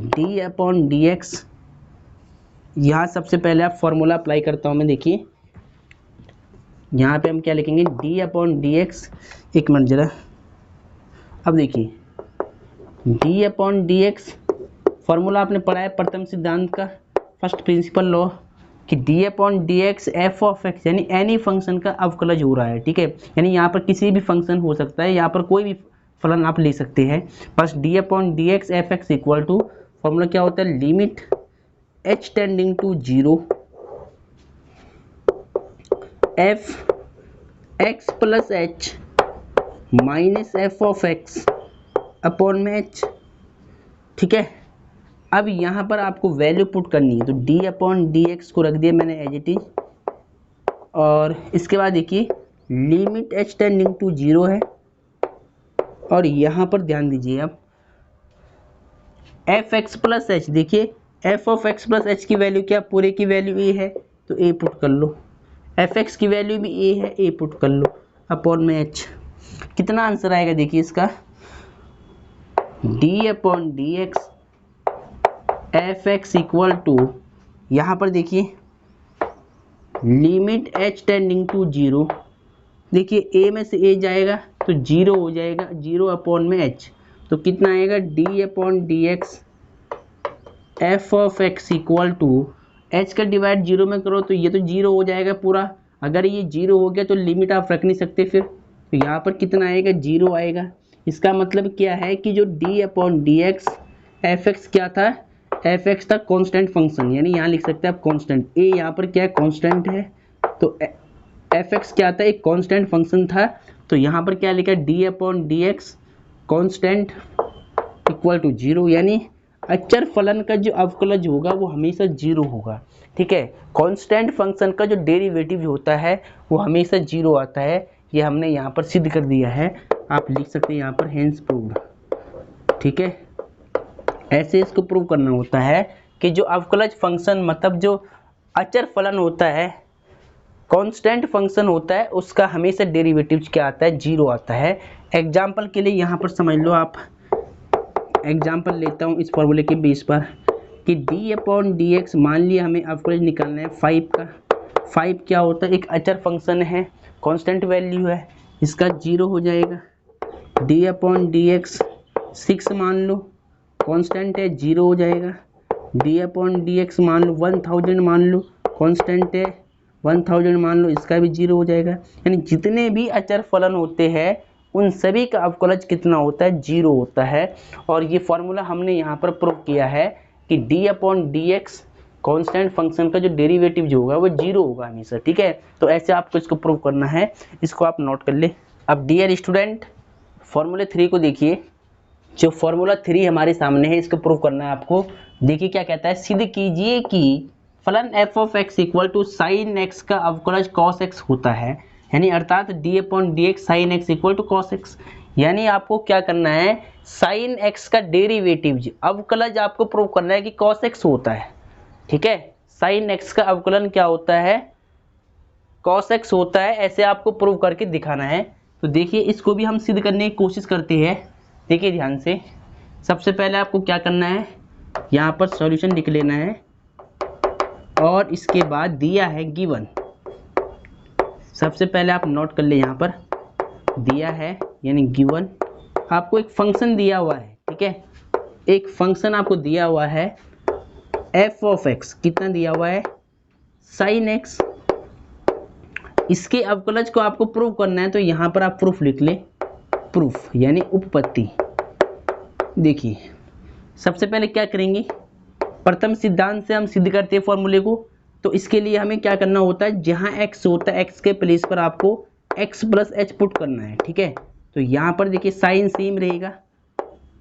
S1: d/dx, यहाँ सबसे पहले आप फॉर्मूला अप्लाई करता हूँ मैं, देखिए यहाँ पे हम क्या लिखेंगे d/dx, एक मिनट जरा, अब देखिए d/dx फॉर्मूला आपने पढ़ा है प्रथम सिद्धांत का, फर्स्ट प्रिंसिपल लॉ, कि d/dx एफ ऑफ एक्स यानी एनी फंक्शन का अवकलज हो रहा है, ठीक है, यानी यहाँ पर किसी भी फंक्शन हो सकता है, यहाँ पर कोई भी फलन आप ले सकते हैं। बस d/dx f x equal to, formula क्या होता है, limit h tending to 0 f x plus h minus f of x upon में h, ठीक है। अब यहाँ पर आपको वैल्यू पुट करनी है, तो d/dx को रख दिया मैंने एज इट इज, और इसके बाद देखिए लिमिट h टेंडिंग टू 0 है, और यहाँ पर ध्यान दीजिए आप एफ एक्स प्लस एच, देखिए F of x plus h की वैल्यू क्या, पूरे की वैल्यू a है, तो a पुट कर लो, एफ एक्स की वैल्यू भी a है, a पुट कर लो, अपॉन में h, कितना आंसर आएगा देखिए इसका, d/dx f x equal to, यहाँ पर देखिए लिमिट h टेंडिंग टू 0, देखिए a में से a जाएगा तो 0 हो जाएगा, 0 अपॉन में h, तो कितना आएगा d/dx f of x equal to, h का डिवाइड 0 में करो तो ये तो 0 हो जाएगा पूरा, अगर ये 0 हो गया तो लिमिट आप रख नहीं सकते फिर, तो यहाँ पर कितना आएगा, 0 आएगा। इसका मतलब क्या है कि जो d/dx एफ एक्स क्या था, एफ एक्स था कांस्टेंट फंक्शन, यानी यहाँ लिख सकते हैं आप कांस्टेंट, a यहाँ पर क्या है कांस्टेंट है, तो एफ एक्स क्या था, एक कांस्टेंट फंक्शन था, तो यहाँ पर क्या लिखा है d/dx कांस्टेंट इक्वल टू 0, यानी अचर फलन का जो अवकलज होगा वो हमेशा 0 होगा, ठीक है। कांस्टेंट फंक्शन का जो डेरिवेटिव होता है वो हमेशा 0 आता है, ये हमने यहाँ पर सिद्ध कर दिया है, आप लिख सकते हैं यहाँ पर हेंस प्रूव्ड, ठीक है। ऐसे इसको प्रूव करना होता है कि जो अवकलज फंक्शन मतलब जो अचर फलन होता है, कांस्टेंट फंक्शन होता है, उसका हमेशा डेरिवेटिव क्या आता है, 0 आता है। एग्जाम्पल के लिए यहाँ पर समझ लो आप, एग्जाम्पल लेता हूँ इस फॉर्मूले के बेस पर कि d/dx, मान लिया हमें अवकलज निकालना है 5 का, 5 क्या होता है, एक अचर फंक्शन है, कांस्टेंट वैल्यू है, इसका 0 हो जाएगा, d/dx 6 मान लो, कांस्टेंट है, 0 हो जाएगा, d/dx मान लो 1000 मान लो, कांस्टेंट है, 1000 मान लो, इसका भी 0 हो जाएगा। यानी जितने भी अचर फलन होते हैं उन सभी का अवकलज कितना होता है, 0 होता है। और ये फॉर्मूला हमने यहाँ पर प्रूव किया है कि d/dx कांस्टेंट फंक्शन का जो डेरिवेटिव जो होगा वो 0 होगा हमेशा, ठीक है। तो ऐसे आपको इसको प्रूव करना है, इसको आप नोट कर ले। अब डियर स्टूडेंट फॉर्मूले 3 को देखिए, जो फॉर्मूला 3 हमारे सामने है इसको प्रूव करना है आपको। देखिए क्या कहता है, सिद्ध कीजिए कि फलन f of x equal to sine x का अवकलज कॉस एक्स होता है, यानी अर्थात d/dx sine x equal to cos x, यानी आपको क्या करना है, साइन एक्स का डेरिवेटिव अवकलज आपको प्रूव करना है कि कॉस एक्स होता है, ठीक है। साइन एक्स का अवकलन क्या होता है, कॉस एक्स होता है, ऐसे आपको प्रूव करके दिखाना है। तो देखिए इसको भी हम सिद्ध करने की कोशिश करते हैं। देखिए ध्यान से, सबसे पहले आपको क्या करना है, यहाँ पर सॉल्यूशन लिख लेना है, और इसके बाद दिया है गिवन, सबसे पहले आप नोट कर ले यहाँ पर दिया है, यानी गिवन आपको एक फंक्शन दिया हुआ है, ठीक है, एक फंक्शन आपको दिया हुआ है एफ ऑफ एक्स, कितना दिया हुआ है, साइन एक्स। इसके अवकलज को आपको प्रूव करना है, तो यहाँ पर आप प्रूफ लिख ले, प्रूफ यानी उपपत्ति। देखिए सबसे पहले क्या करेंगे, प्रथम सिद्धांत से हम सिद्ध करते हैं फॉर्मूले को। तो इसके लिए हमें क्या करना होता है, जहाँ x होता है x के प्लेस पर आपको x प्लस एच पुट करना है, ठीक है। तो यहाँ पर देखिए साइन सेम रहेगा,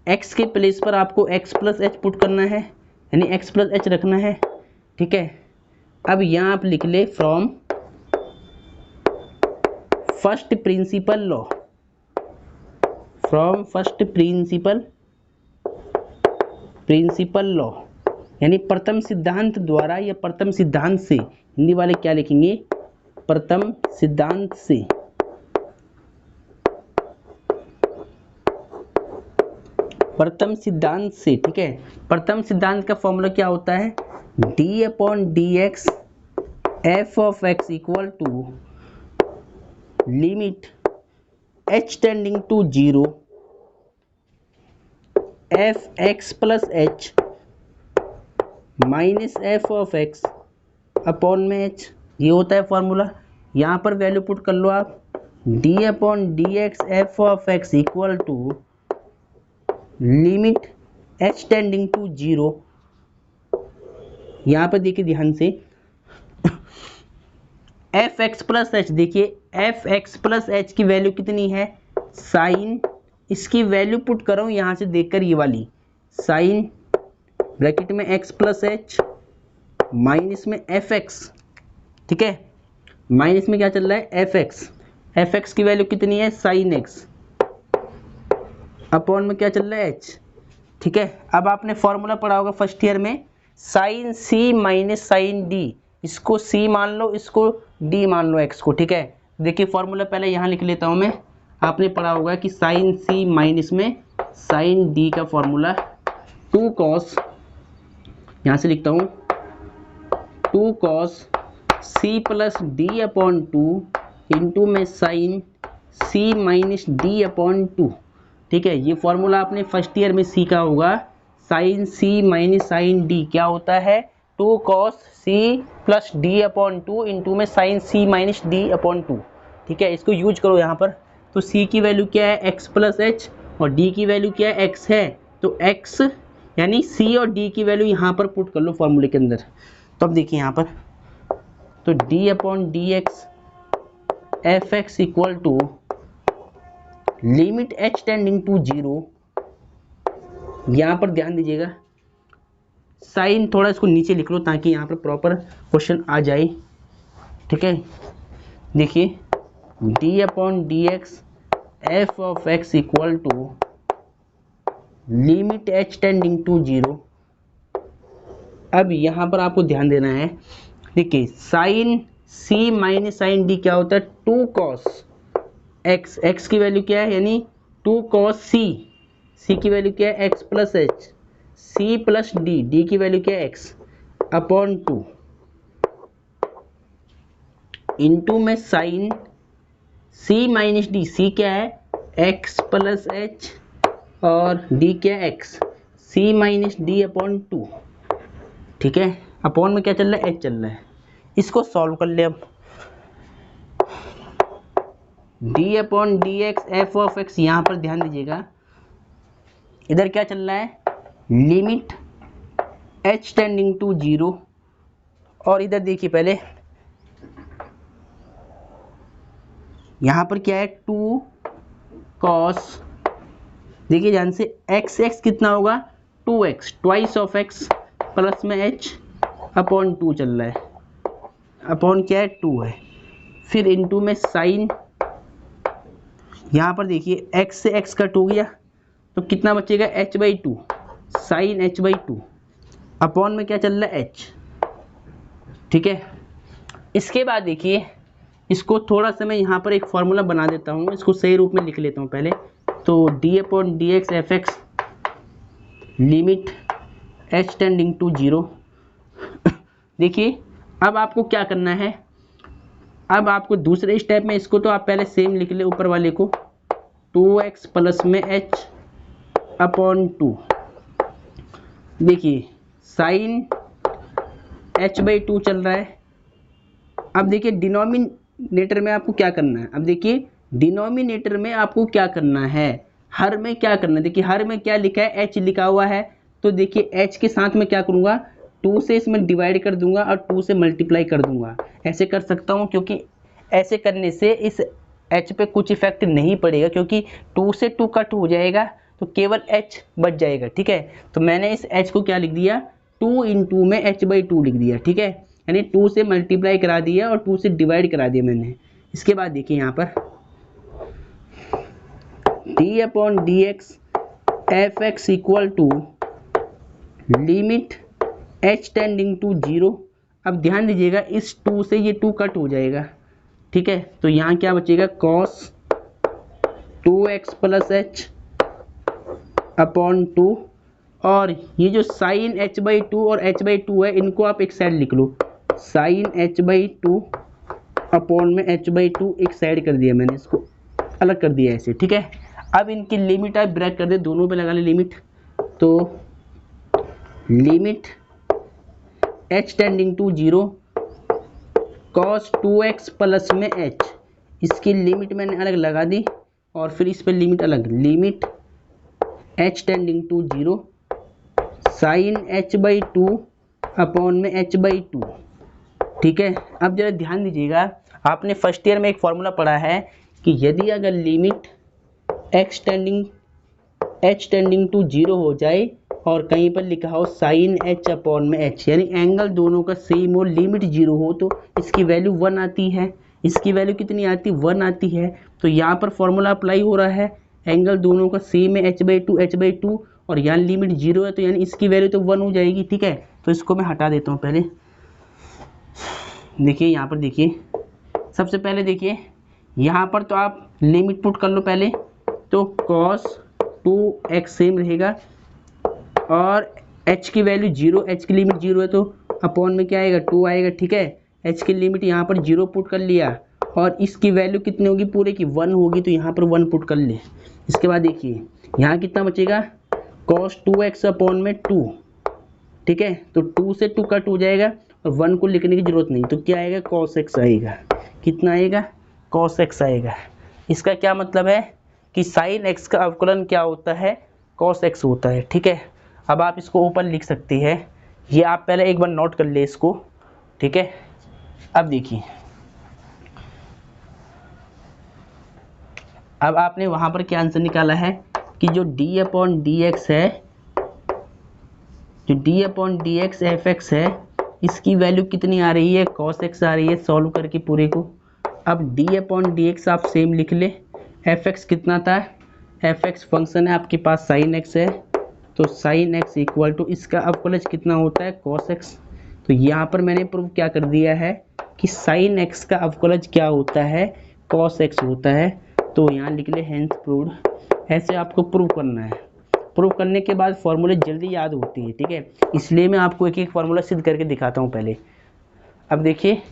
S1: x के प्लेस पर आपको x प्लस एच पुट करना है, यानी x प्लस एच रखना है, ठीक है। अब यहाँ आप लिख ले from first principle law, from first principle law, यानी प्रथम सिद्धांत द्वारा या प्रथम सिद्धांत से, हिंदी वाले क्या लिखेंगे, प्रथम सिद्धांत से, प्रथम सिद्धांत से, ठीक है। प्रथम सिद्धांत का फॉर्मूला क्या होता है, d upon d x f of x equal to limit h tending to 0 f x plus h minus f of x upon में एच, ये होता है फॉर्मूला। यहाँ पर वैल्यू पुट कर लो आप, d upon d x f of x equal to limit h tending to 0। यहाँ पर देखिए ध्यान से एफ एक्स प्लस एच, देखिए एफ एक्स प्लस एच की वैल्यू कितनी है, साइन, इसकी वैल्यू पुट कर रहा हूँ यहाँ से देखकर, ये वाली साइन ब्रैकेट में x प्लस एच माइनस में एफ एक्स, ठीक है, माइनस में क्या चल रहा है एफ एक्स की वैल्यू कितनी है, साइन एक्स, अपॉन में क्या चल रहा है h, ठीक है। अब आपने फॉर्मूला पढ़ा होगा फर्स्ट ईयर में, sine c minus sine d, इसको c मान लो, इसको d मान लो x को, ठीक है। देखिए फॉर्मूला पहले यहाँ लिख लेता हूँ मैं, आपने पढ़ा होगा कि साइन c माइनस में साइन d का फॉर्मूला 2 cos, यहाँ से लिखता हूँ 2 cos c plus d upon 2 into में sine c minus d upon 2, ठीक है। ये फॉर्मूला आपने फर्स्ट ईयर में सीखा होगा, sine c minus sine d क्या होता है, 2 cos c plus d upon 2 into में sine c minus d upon 2, ठीक है। इसको यूज करो यहाँ पर, तो c की वैल्यू क्या है x प्लस एच और d की वैल्यू क्या है x है, तो x यानी c और d की वैल्यू यहाँ पर पुट कर लो फॉर्मूले के अंदर। तो अब देखिए यहाँ पर, तो d upon d x f x equal to limit h tending to 0, यहाँ पर ध्यान दीजिएगा, साइन थोड़ा इसको नीचे लिख लो ताकि यहाँ पर प्रॉपर क्वेश्चन आ जाए, ठीक है। देखिए d upon d x f of x equal to limit h tending to 0। अब यहाँ पर आपको ध्यान देना है, देखिए sine c minus sine d क्या होता है, 2 cos x, x की वैल्यू क्या है, यानी 2 cos c, c की वैल्यू क्या है x plus h, c plus d, d की वैल्यू क्या है x अपॉन 2 इंटू में sine c minus d, c क्या है x प्लस एच और d क्या है x, c minus d upon 2, ठीक है। अपॉन में क्या चल रहा है h चल रहा है, इसको सॉल्व कर ले। अब d upon d x f of x, यहाँ पर ध्यान दीजिएगा, इधर क्या चल रहा है, लिमिट h टेंडिंग टू 0, और इधर देखिए पहले यहाँ पर क्या है 2 cos, देखिए ध्यान से x कितना होगा 2x, twice of x plus में h अपॉन 2 चल रहा है, अपॉन क्या है 2 है, फिर इनटू में साइन, यहाँ पर देखिए x से x कट हो गया तो कितना बचेगा h/2, साइन h/2 अपॉन में क्या चल रहा है h, ठीक है। इसके बाद देखिए इसको थोड़ा सा मैं यहाँ पर एक फॉर्मूला बना देता हूँ, इसको सही रूप में लिख लेता हूँ पहले। तो d upon d x f x limit h tending to 0। देखिए अब आपको क्या करना है, अब आपको दूसरे स्टेप में, इसको तो आप पहले सेम लिख ले ऊपर वाले को, 2x प्लस में h अपॉन 2। देखिए साइन h/2 चल रहा है। अब देखिए डिनोमिनेटर में आपको क्या करना है, अब देखिए डिनोमिनेटर में आपको क्या करना है, हर में क्या करना है। देखिए हर में क्या लिखा है, h लिखा हुआ है, तो देखिए h के साथ में क्या करूँगा, 2 से इसमें डिवाइड कर दूंगा और 2 से मल्टीप्लाई कर दूंगा। ऐसे कर सकता हूँ क्योंकि ऐसे करने से इस h पे कुछ इफेक्ट नहीं पड़ेगा, क्योंकि 2 से 2 कट हो जाएगा तो केवल h बच जाएगा। ठीक है, तो मैंने इस h को क्या लिख दिया, 2 इंटू में h/2 लिख दिया। ठीक है, यानी 2 से मल्टीप्लाई करा दिया और 2 से डिवाइड करा दिया मैंने। इसके बाद देखिए यहाँ पर d/dx f(x) equal to limit h tending to 0। अब ध्यान दीजिएगा इस 2 से ये 2 कट हो जाएगा। ठीक है, तो यहाँ क्या बचेगा, cos 2x plus h upon 2, और ये जो साइन h/2 और h/2 है इनको आप एक साइड लिख लो, साइन h/2 अपॉन में h/2 एक साइड कर दिया मैंने, इसको अलग कर दिया ऐसे। ठीक है, अब इनकी लिमिट आप ब्रेक कर दे, दोनों पे लगा ले लिमिट, तो limit h tending to 0 cos 2x plus में h, इसकी लिमिट मैंने अलग लगा दी और फिर इस पर लिमिट अलग, limit h tending to 0 sine h/2 upon में h/2। ठीक है, अब जरा ध्यान दीजिएगा, आपने फर्स्ट ईयर में एक फॉर्मूला पढ़ा है कि यदि अगर लिमिट h टेंडिंग टू 0 हो जाए और कहीं पर लिखा हो साइन h अपॉन में h, यानी एंगल दोनों का सेम हो, लिमिट 0 हो, तो इसकी वैल्यू 1 आती है। इसकी वैल्यू कितनी आती है, 1 आती है। तो यहाँ पर फॉर्मूला अप्लाई हो रहा है, एंगल दोनों का सेम है h/2 और यहाँ लिमिट 0 है, तो यानी इसकी वैल्यू तो 1 हो जाएगी। ठीक है, तो इसको मैं हटा देता हूँ पहले। देखिए यहाँ पर देखिए, सबसे पहले देखिए यहाँ पर तो आप लिमिट पुट कर लो पहले, तो cos 2x सेम रहेगा और h की वैल्यू 0, h की लिमिट 0 है तो अपॉन में क्या आएगा, 2 आएगा। ठीक है, h की लिमिट यहाँ पर 0 पुट कर लिया और इसकी वैल्यू कितनी होगी, पूरे की 1 होगी, तो यहाँ पर 1 पुट कर ले। इसके बाद देखिए यहाँ कितना बचेगा, cos 2x अपॉन में 2। ठीक है, तो 2 से 2 कट हो जाएगा और 1 को लिखने की जरूरत नहीं, तो क्या आएगा, cos x आएगा। कितना आएगा, cos x आएगा। इसका क्या मतलब है कि साइन x का अवकलन क्या होता है, cos x होता है। ठीक है, अब आप इसको ऊपर लिख सकते हैं, ये आप पहले एक बार नोट कर ले इसको। ठीक है, अब देखिए, अब आपने वहाँ पर क्या आंसर निकाला है कि जो d/dx है, जो d/dx f(x) है, इसकी वैल्यू कितनी आ रही है, cos x आ रही है, सॉल्व करके पूरे को। अब d/dx आप सेम लिख ले, f(x) कितना था, f(x) फंक्शन है आपके पास sin x है, तो sin x इक्वल टू इसका अवकलज कितना होता है, cos x। तो यहाँ पर मैंने प्रूव क्या कर दिया है कि sin x का अवकलज क्या होता है, cos x होता है। तो यहाँ लिख ले हेंस प्रूव्ड। ऐसे आपको प्रूव करना है, प्रूव करने के बाद फॉर्मूले जल्दी याद होती है। ठीक है, इसलिए मैं आपको एक एक फार्मूला सिद्ध करके दिखाता हूँ पहले। अब देखिए,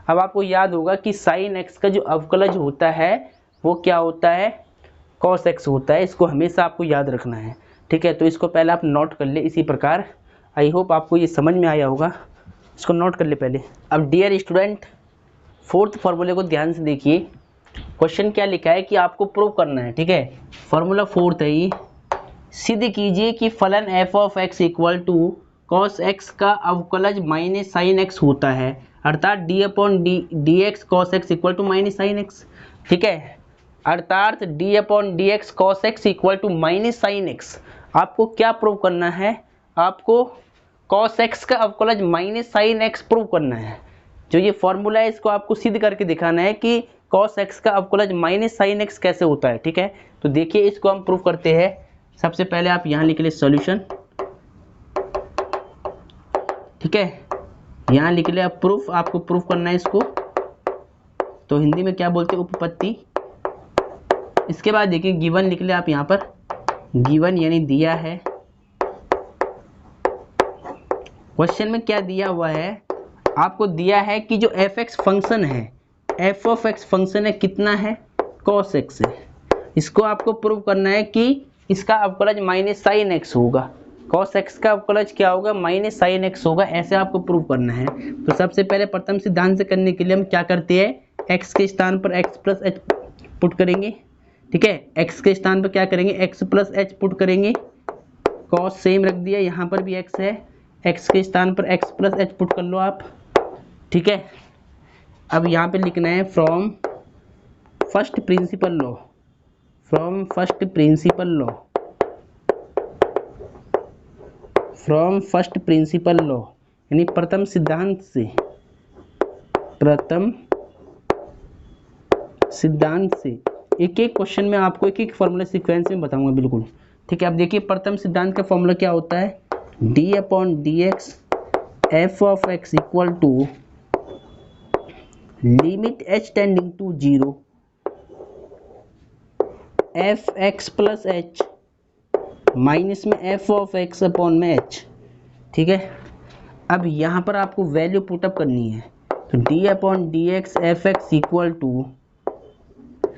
S1: अब आपको याद होगा कि sin x का जो अवकलज होता है वो क्या होता है, cos x होता है। इसको हमेशा आपको याद रखना है। ठीक है, तो इसको पहले आप नोट कर ले इसी प्रकार। आई होप आपको ये समझ में आया होगा, इसको नोट कर ले पहले। अब डियर स्टूडेंट, फोर्थ फार्मूले को ध्यान से देखिए। क्वेश्चन क्या लिखा है कि आपको प्रूव करना है। ठीक है, फार्मूला फोर्थ है ये, सिद्ध कीजिए कि फलन f(x) equal to cos x का अवकलज माइनस sin x होता है, अर्थात d/dx cos x equal to minus sin x। ठीक है, अर्थात d/dx cos x equal to minus sin x। आपको क्या प्रूव करना है, आपको cos x का अवकलज माइनस sin x प्रूव करना है। जो ये फॉर्मूला है इसको आपको सिद्ध करके दिखाना है कि cos x का अवकलज माइनस sin x कैसे होता है। ठीक है, तो देखिए इसको हम प्रूव करते हैं। सबसे पहले आप यहाँ लिख ले सॉल्यूशन। ठीक है, यहाँ लिख ले आप प्रूफ, आपको प्रूफ करना है इसको, तो हिंदी में क्या बोलते हैं, उपपत्ति। इसके बाद देखिए गिवन लिख ले आप यहाँ पर, गिवन यानी दिया है। क्वेश्चन में क्या दिया हुआ है, आपको दिया है कि जो f(x) फंक्शन है, f(x) फंक्शन है कितना है, cos x है। इसको आपको प्रूव करना है कि इसका अवकलज माइनस साइन एक्स होगा, cos x का अवकलज क्या होगा, माइनस साइन एक्स होगा, ऐसे आपको प्रूव करना है। तो सबसे पहले प्रथम सिद्धांत से करने के लिए हम क्या करते हैं, x के स्थान पर x प्लस एच पुट करेंगे, ठीक है, x के स्थान पर क्या करेंगे, x प्लस एच पुट करेंगे, cos सेम रख दिया, यहाँ पर भी x है, x के स्थान पर x प्लस एच पुट कर लो आप, ठीक है। अब यहाँ पे लिखना है from first principle law, from first principle law, from first principle law यानी प्रथम सिद्धांत से, प्रथम सिद्धांत से। एक एक क्वेश्चन में आपको एक एक फॉर्मूला सीक्वेंस में बताऊंगा बिल्कुल, ठीक है। अब देखिए प्रथम सिद्धांत का फॉर्मूला क्या होता है, d upon d x f of x equal to limit h tending to zero f x plus h minus में एफ ऑफ एक्स अपॉन में एच, ठीक है। अब यहाँ पर आपको वैल्यू पुटअप करनी है, तो d upon d x f x equal to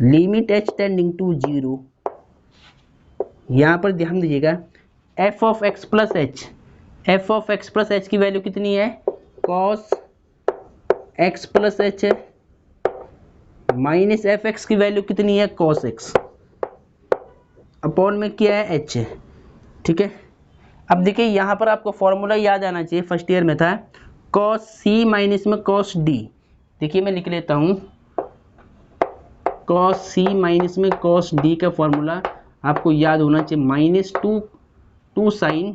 S1: limit h tending to zero, यहाँ पर ध्यान दीजिएगा f of x plus h, f of x plus h की वैल्यू कितनी है, कॉस एक्स प्लस एच है, माइनस एफ एक्स की value कितनी है, कॉस एक्स, अपॉन में क्या है, एच है, ठीक है। अब देखिए यहाँ पर आपको फॉर्मूला याद आना चाहिए, फर्स्ट ईयर में था कॉस सी माइनस में कॉस डी, देखिए मैं लिख लेता हूँ, कॉस सी माइनस में कॉस डी का फॉर्मूला आपको याद होना चाहिए, minus two sine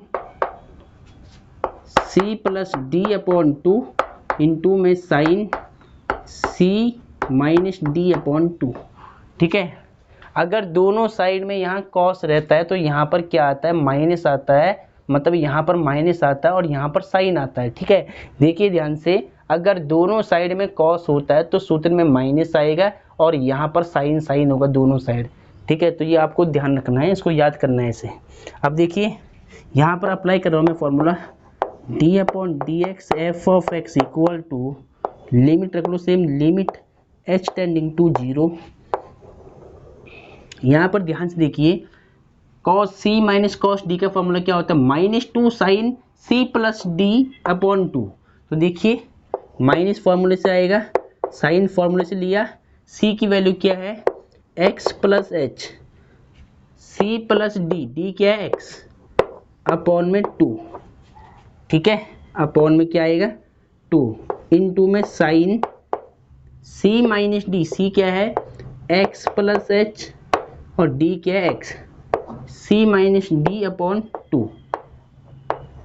S1: c plus d upon two into में sine c minus d upon two, ठीक है। अगर दोनों साइड में यहाँ कॉस रहता है तो यहाँ पर क्या आता है, माइनस आता है, मतलब यहाँ पर माइनस आता है और यहाँ पर साइन आता है, ठीक है। देखिए ध्यान से, अगर दोनों साइड में कॉस होता है तो सूत्र में माइनस आएगा और यहाँ पर साइन होगा दोनों साइड, ठीक है। तो ये आपको ध्यान रखना है, इसको याद करना है इसे। अब देखिए यहाँ पर अप्लाई कर रहा हूँ मैं formula, d upon d x f of x equal to limit रख लो same, limit h tending to zero. यहाँ पर ध्यान से देखिए cos c minus cos d का फॉर्मूला क्या होता है, minus two sine c plus d upon two. तो देखिए माइनस फॉर्मूले से आएगा, साइन फॉर्मूले से लिया, सी की वैल्यू क्या है, x plus h, c plus d, d क्या है एक्स, अपॉन में टू, ठीक है, अपॉन में क्या आएगा, टू, इनटू में साइन सी माइनस डी, सी क्या है एक्स प्लस एच और डी क्या है एक्स, सी माइनस डी अपॉन टू,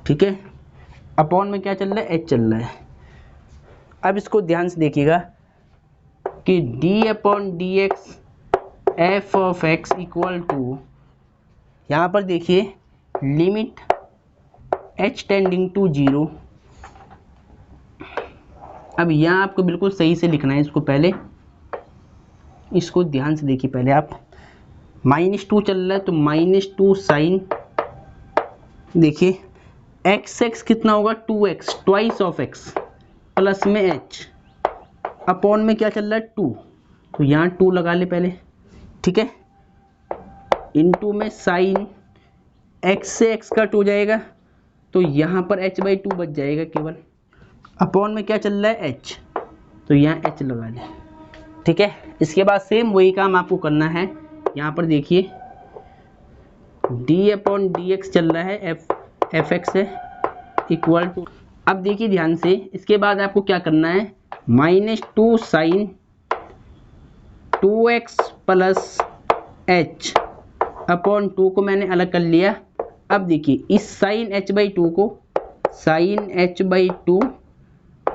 S1: ठीक है। अपॉन में क्या चल रहा है, एच चल रहा है। अब इसको ध्यान से देखिएगा कि d upon d x f of x equal to, यहाँ पर देखिए limit h tending to zero. अब यहाँ आपको बिल्कुल सही से लिखना है इसको, पहले इसको ध्यान से देखिए, पहले आप माइनस टू चल रहा है तो माइनस टू साइन, देखिए एक्स एक्स कितना होगा, two x, twice of x plus में एच, अपॉन में क्या चल रहा है, टू, तो यहाँ टू लगा ले पहले, ठीक है, इनटू में साइन एक्स से एक्स कट हो जाएगा तो यहाँ पर एच बाई टू बच जाएगा केवल, अपॉन में क्या चल रहा है, एच, तो यहाँ एच लगा ले, ठीक है। इसके बाद सेम वही काम आपको करना है, यहाँ पर देखिए डी अपॉन डी एक्स चल रहा है, एफ एक्स है इक्वल टू, अब देखिए ध्यान से, इसके बाद आपको क्या करना है, minus two sine two x plus h upon two को मैंने अलग कर लिया। अब देखिए इस साइन एच बाई टू को sine h by two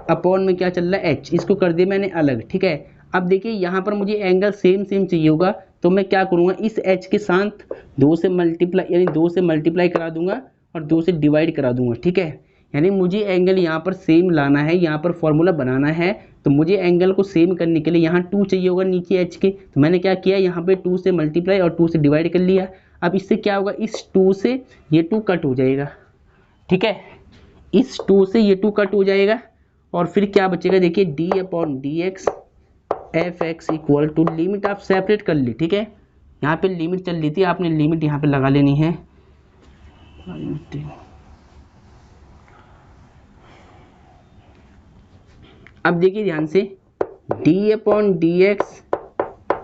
S1: upon में क्या चल रहा है, एच, इसको कर दिया मैंने अलग, ठीक है। अब देखिए यहाँ पर मुझे एंगल सेम चाहिए होगा तो मैं क्या करूँगा, इस एच के साथ दो से मल्टीप्लाई, यानी दो से मल्टीप्लाई करा दूंगा और दो से डिवाइड करा दूंगा, ठीक है। यानी मुझे एंगल यहाँ पर सेम लाना है, यहाँ पर फॉर्मूला बनाना है, तो मुझे एंगल को सेम करने के लिए यहाँ टू चाहिए होगा नीचे एच के, तो मैंने क्या किया, यहाँ पे टू से मल्टीप्लाई और टू से डिवाइड कर लिया। अब इससे क्या होगा, इस टू से ये टू कट हो जाएगा, ठीक है, इस टू से ये टू कट हो जाएगा और फिर क्या बचेगा, देखिए d upon d x f x equal to, limit आप सेपरेट कर ली, ठीक है, यहाँ पे लिमिट चल रही थी, आपने लिमिट यहाँ पे लगा लेनी है। अब देखिए ध्यान से, d/dx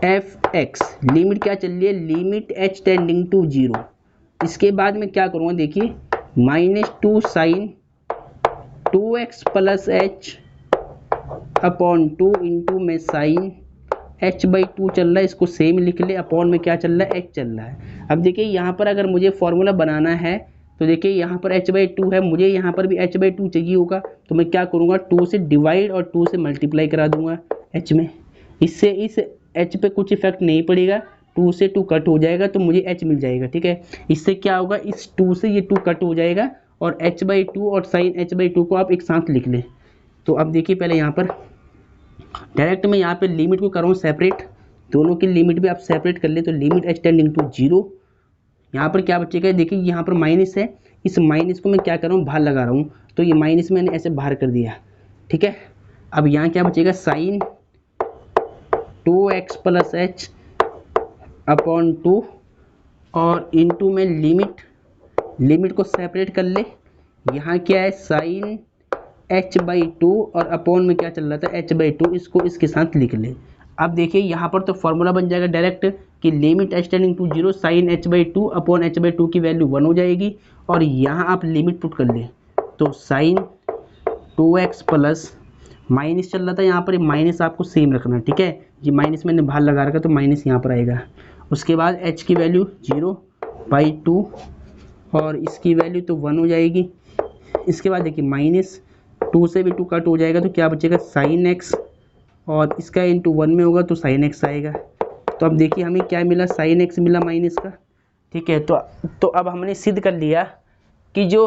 S1: fx लिमिट क्या चल रही है, लिमिट h टेंडिंग टू 0। इसके बाद में क्या करूँगा देखिए, -2 sine 2x plus h upon 2 into में साइन h/2 चल रहा है, इसको सेम लिख ले, अपॉन में क्या चल रहा है, h चल रहा है। अब देखिए यहाँ पर अगर मुझे फॉर्मूला बनाना है तो देखिए यहाँ पर h/2 है, मुझे यहाँ पर भी h/2 चाहिए होगा, तो मैं क्या करूँगा, 2 से डिवाइड और 2 से मल्टीप्लाई करा दूंगा h में। इससे इस h पे कुछ इफेक्ट नहीं पड़ेगा, 2 से 2 कट हो जाएगा तो मुझे h मिल जाएगा। ठीक है, इससे क्या होगा, इस 2 से ये 2 कट हो जाएगा और h/2 और साइन h/2 को आप एक साथ लिख लें। तो अब देखिए पहले यहाँ पर डायरेक्ट मैं यहाँ पे लिमिट को कर रहा हूँ सेपरेट, दोनों की लिमिट भी आप सेपरेट कर ले, तो लिमिट h टेंडिंग टू 0। यहाँ पर क्या बचेगा, देखिए यहाँ पर माइनस है, इस माइनस को मैं क्या कर रहा हूँ, बाहर लगा रहा हूँ, तो ये माइनस मैंने ऐसे बाहर कर दिया। ठीक है, अब यहाँ क्या बचेगा, sign 2x plus h upon 2 और इंटू में लिमिट को सेपरेट कर ले। यहाँ क्या है, साइन h/2 और अपॉन में क्या चल रहा था, h/2, इसको इसके साथ लिख ले। अब देखिए यहाँ पर तो फॉर्मूला बन जाएगा डायरेक्ट कि limit h tending to 0 sine h/2 upon h/2 की वैल्यू 1 हो जाएगी, और यहाँ आप लिमिट पुट कर ले, तो साइन 2x प्लस माइनस चल रहा था यहाँ पर, माइनस आपको सेम रखना। ठीक है, ये माइनस मैंने बाहर लगा रखा तो माइनस यहाँ पर आएगा। उसके बाद h की वैल्यू 0/2 और इसकी वैल्यू तो 1 हो जाएगी। इसके बाद देखिए माइनस 2 से भी 2 कट हो जाएगा तो क्या बचेगा, साइन x, और इसका इंटू 1 में होगा तो साइन x आएगा। तो अब देखिए हमें क्या मिला, साइन x मिला माइनस का। ठीक है, तो अब हमने सिद्ध कर लिया कि जो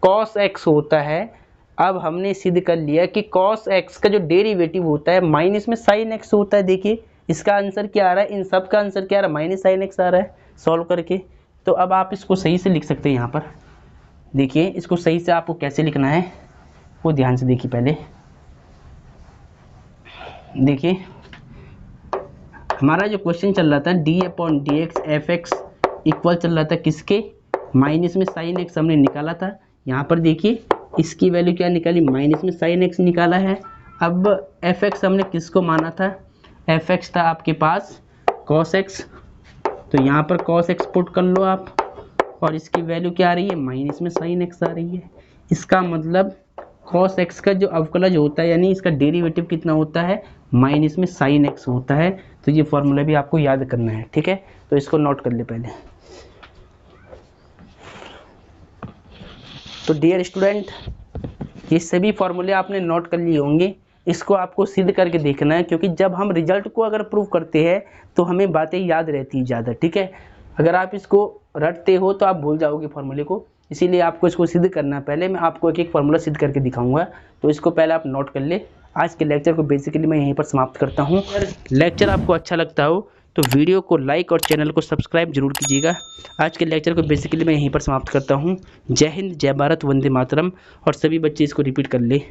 S1: cos x होता है, अब हमने सिद्ध कर लिया कि cos x का जो डेरिवेटिव होता है माइनस में साइन x होता है। देखिए इसका आंसर क्या आ रहा है, इन सब का आंसर क्या आ रहा है, माइनस साइन x आ रहा है सॉल्व करके। तो अब आप इसको सही से लिख सकते हैं। यहाँ पर देखिए इसको सही से आपको कैसे लिखना है वो ध्यान से देखिए। पहले देखिए हमारा जो क्वेश्चन चल रहा था d/dx fx इक्वल चल रहा था किसके, माइनस में साइन x हमने निकाला था। यहाँ पर देखिए इसकी वैल्यू क्या निकाली, माइनस में साइन x निकाला है। अब fx हमने किसको माना था, fx था आपके पास cos x, तो यहाँ पर cos x पुट कर लो आप, और इसकी वैल्यू क्या आ रही है, माइनस में साइन x आ रही है। इसका मतलब cos x का जो अवकलज होता है, यानी इसका डेरिवेटिव कितना होता है, माइनस में साइन x होता है। तो ये फॉर्मूला भी आपको याद करना है। ठीक है, तो इसको नोट कर ले पहले। तो डियर स्टूडेंट, ये सभी फॉर्मूले आपने नोट कर लिए होंगे, इसको आपको सिद्ध करके देखना है, क्योंकि जब हम रिजल्ट को अगर प्रूव करते हैं तो हमें बातें याद रहती है ज़्यादा। ठीक है, अगर आप इसको रटते हो तो आप भूल जाओगे फॉर्मूले को, इसीलिए आपको इसको सिद्ध करना है। पहले मैं आपको एक एक फॉर्मूला सिद्ध करके दिखाऊंगा, तो इसको पहले आप नोट कर ले। आज के लेक्चर को बेसिकली मैं यहीं पर समाप्त करता हूँ। अगर लेक्चर आपको अच्छा लगता हो तो वीडियो को लाइक और चैनल को सब्सक्राइब जरूर कीजिएगा। आज के लेक्चर को बेसिकली मैं यहीं पर समाप्त करता हूँ। जय हिंद, जय भारत, वंदे मातरम, और सभी बच्चे इसको रिपीट कर ले।